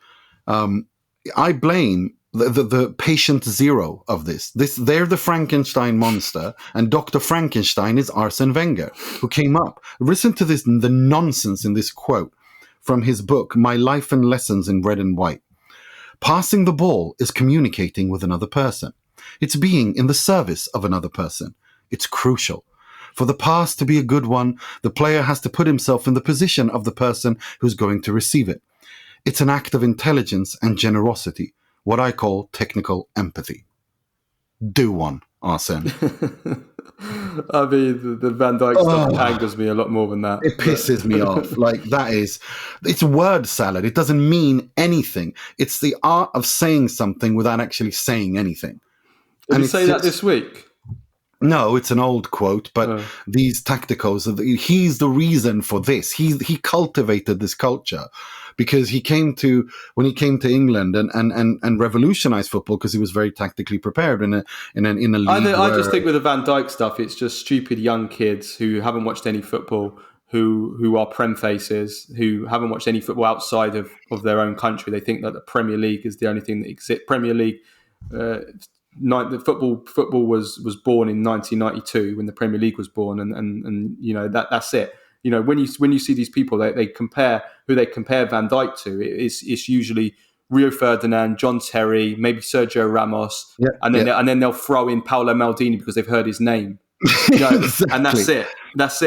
I blame the patient zero of this. They're the Frankenstein monster, and Dr. Frankenstein is Arsene Wenger, who came up. Listen to the nonsense in this quote from his book, My Life and Lessons in Red and White. Passing the ball is communicating with another person. It's being in the service of another person. It's crucial. For the pass to be a good one, the player has to put himself in the position of the person who's going to receive it. It's an act of intelligence and generosity, what I call technical empathy. Do one, Arsene. I mean, the Van Dijk stuff angers me a lot more than that. It pisses me off. Like, it's word salad. It doesn't mean anything. It's the art of saying something without actually saying anything. Did you say that this week? No, it's an old quote, but these tacticals, he's the reason for this. He cultivated this culture because when he came to England and revolutionized football because he was very tactically prepared in a league. I just think with the Van Dijk stuff, it's just stupid young kids who haven't watched any football, who are Premfaces, who haven't watched any football outside of their own country. They think that the Premier League is the only thing that exists. Premier League. The football was born in 1992 when the Premier League was born, and you know that's it. You know, when you see these people, they compare Van Dijk to. It's usually Rio Ferdinand, John Terry, maybe Sergio Ramos, and then they'll throw in Paolo Maldini because they've heard his name. Exactly. And that's it. That's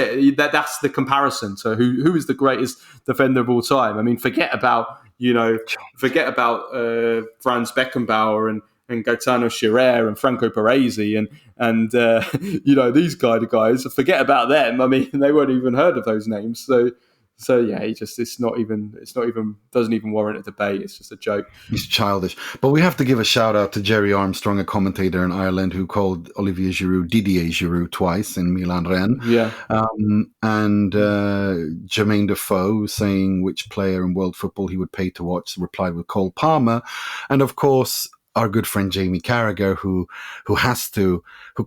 the comparison. So who is the greatest defender of all time? I mean, forget about Franz Beckenbauer and Gaetano Schirer and Franco Baresi and these guys. Forget about them. I mean, they weren't even heard of those names. So yeah, it's not even doesn't even warrant a debate. It's just a joke. He's childish. But we have to give a shout out to Jerry Armstrong, a commentator in Ireland, who called Olivier Giroud Didier Giroud twice in Milan Rennes. Yeah. And Jermaine Defoe, saying which player in world football he would pay to watch, replied with Cole Palmer. And of course, our good friend Jamie Carragher, who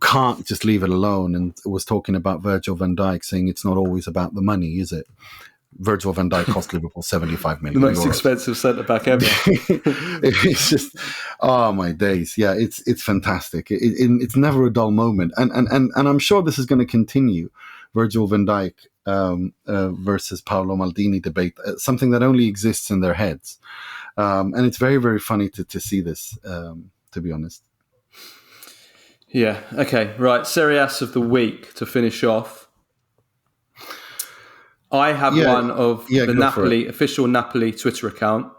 can't just leave it alone, and was talking about Virgil van Dijk, saying it's not always about the money, is it? Virgil van Dijk cost Liverpool 75 million. The most expensive centre-back ever. It's just, oh my days. Yeah, it's fantastic. It's never a dull moment. And I'm sure this is going to continue. Virgil van Dijk versus Paolo Maldini debate, something that only exists in their heads. And it's very, very funny to see this, to be honest. Yeah, okay, right. Serie Ass of the week to finish off. I have one of the Napoli, official Napoli Twitter account.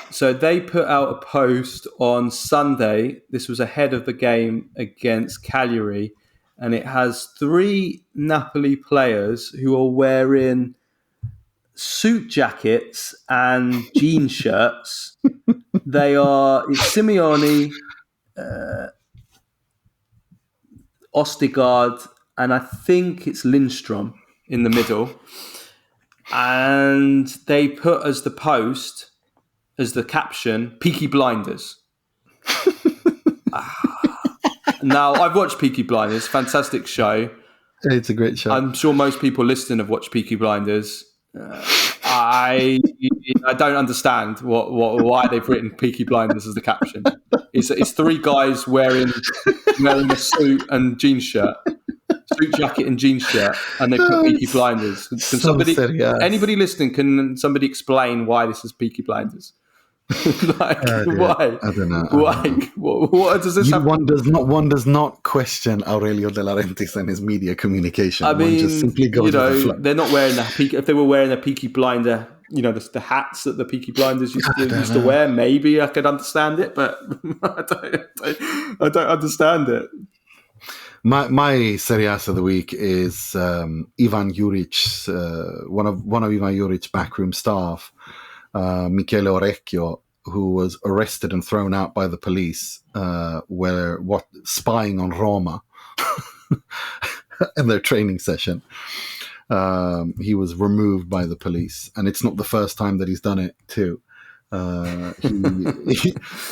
So they put out a post on Sunday. This was ahead of the game against Cagliari. And it has 3 Napoli players who are wearing suit jackets and jean shirts. It's Simeone, Ostigard, and I think it's Lindstrom in the middle. And they put as the post, as the caption, Peaky Blinders. Now, I've watched Peaky Blinders, fantastic show. It's a great show. I'm sure most people listening have watched Peaky Blinders. I don't understand why they've written Peaky Blinders as the caption. It's 3 guys wearing a suit and jeans shirt. Suit jacket and jeans shirt, and they put Peaky Blinders. Anybody listening, can somebody explain why this is Peaky Blinders? Why? I don't know. Why? What does this happen? One does not question Aurelio De Laurentiis and his media communication. I mean, one just simply goes with the flow. They're not wearing if they were wearing a Peaky Blinder, the hats that the Peaky Blinders used to wear, maybe I could understand it, but I don't understand it. My Serie A of the week is Ivan Juric's one of Ivan Juric's backroom staff, Michele Orecchio, who was arrested and thrown out by the police spying on Roma in their training session. He was removed by the police, and it's not the first time that he's done it too.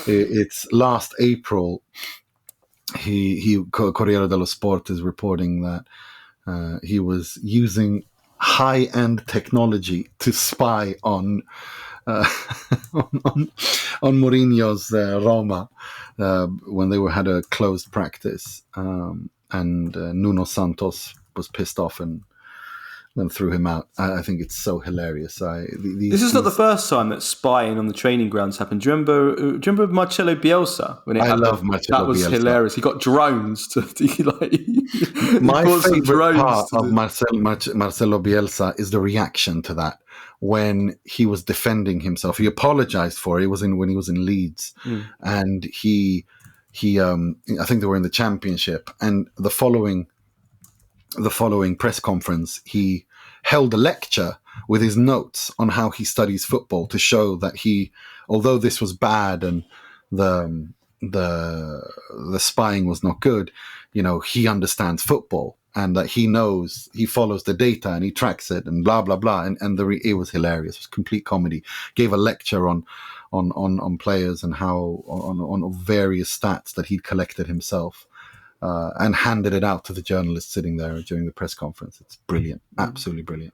It's last April. Corriere dello Sport is reporting that he was using high-end technology to spy on Mourinho's Roma when they had a closed practice, and Nuno Santos was pissed off and threw him out. I think it's so hilarious. This is not the first time that spying on the training grounds happened. Do you remember Marcelo Bielsa? I love Marcelo Bielsa. That was hilarious. He got drones to My favorite part of Marcelo Bielsa is the reaction to that. When he was defending himself, he apologized for it. It was when he was in Leeds, and he I think they were in the Championship, and the following press conference, he held a lecture with his notes on how he studies football to show that although this was bad and the spying was not good, he understands football and that he follows the data and he tracks it and blah blah blah. And it was hilarious. It was complete comedy. Gave a lecture on players and how on various stats that he'd collected himself. And handed it out to the journalists sitting there during the press conference. It's brilliant. Absolutely brilliant.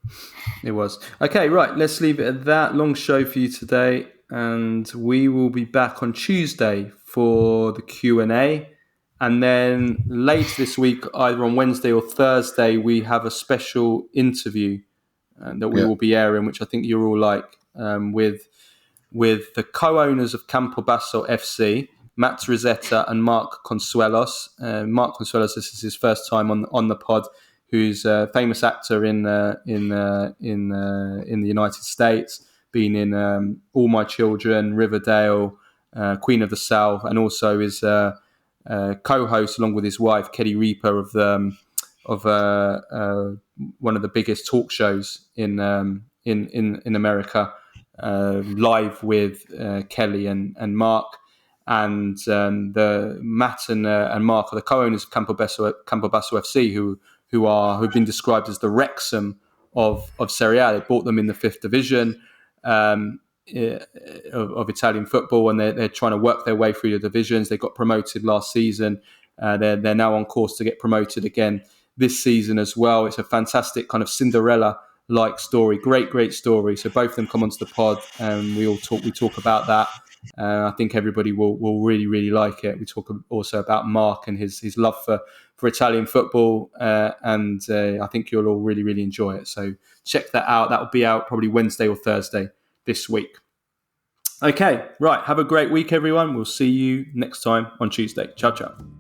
It was. Okay, right. Let's leave it at that. Long show for you today. And we will be back on Tuesday for the Q&A. And then later this week, either on Wednesday or Thursday, we have a special interview that we will be airing, which I think you're all like, with the co-owners of Campobasso FC, Matt Rosetta and Mark Consuelos. Mark Consuelos, this is his first time on the pod, who's a famous actor in the United States, been in All My Children, Riverdale, Queen of the South, and also is co-host along with his wife Kelly Reaper of one of the biggest talk shows in America, live with Kelly and Mark. And the Matt and Mark are the co-owners of Campobasso FC, who've been described as the Wrexham of Serie A. They bought them in the 5th division of Italian football, and they're trying to work their way through the divisions. They got promoted last season. They're now on course to get promoted again this season as well. It's a fantastic kind of Cinderella-like story. Great story. So both of them come onto the pod, and we talk about that. I think everybody will really like it. We talk also about Mark and his love for Italian football, and I think you'll all really enjoy it. So check that out. That will be out probably Wednesday or Thursday this week. Okay, right. Have a great week, everyone. We'll see you next time on Tuesday. Ciao.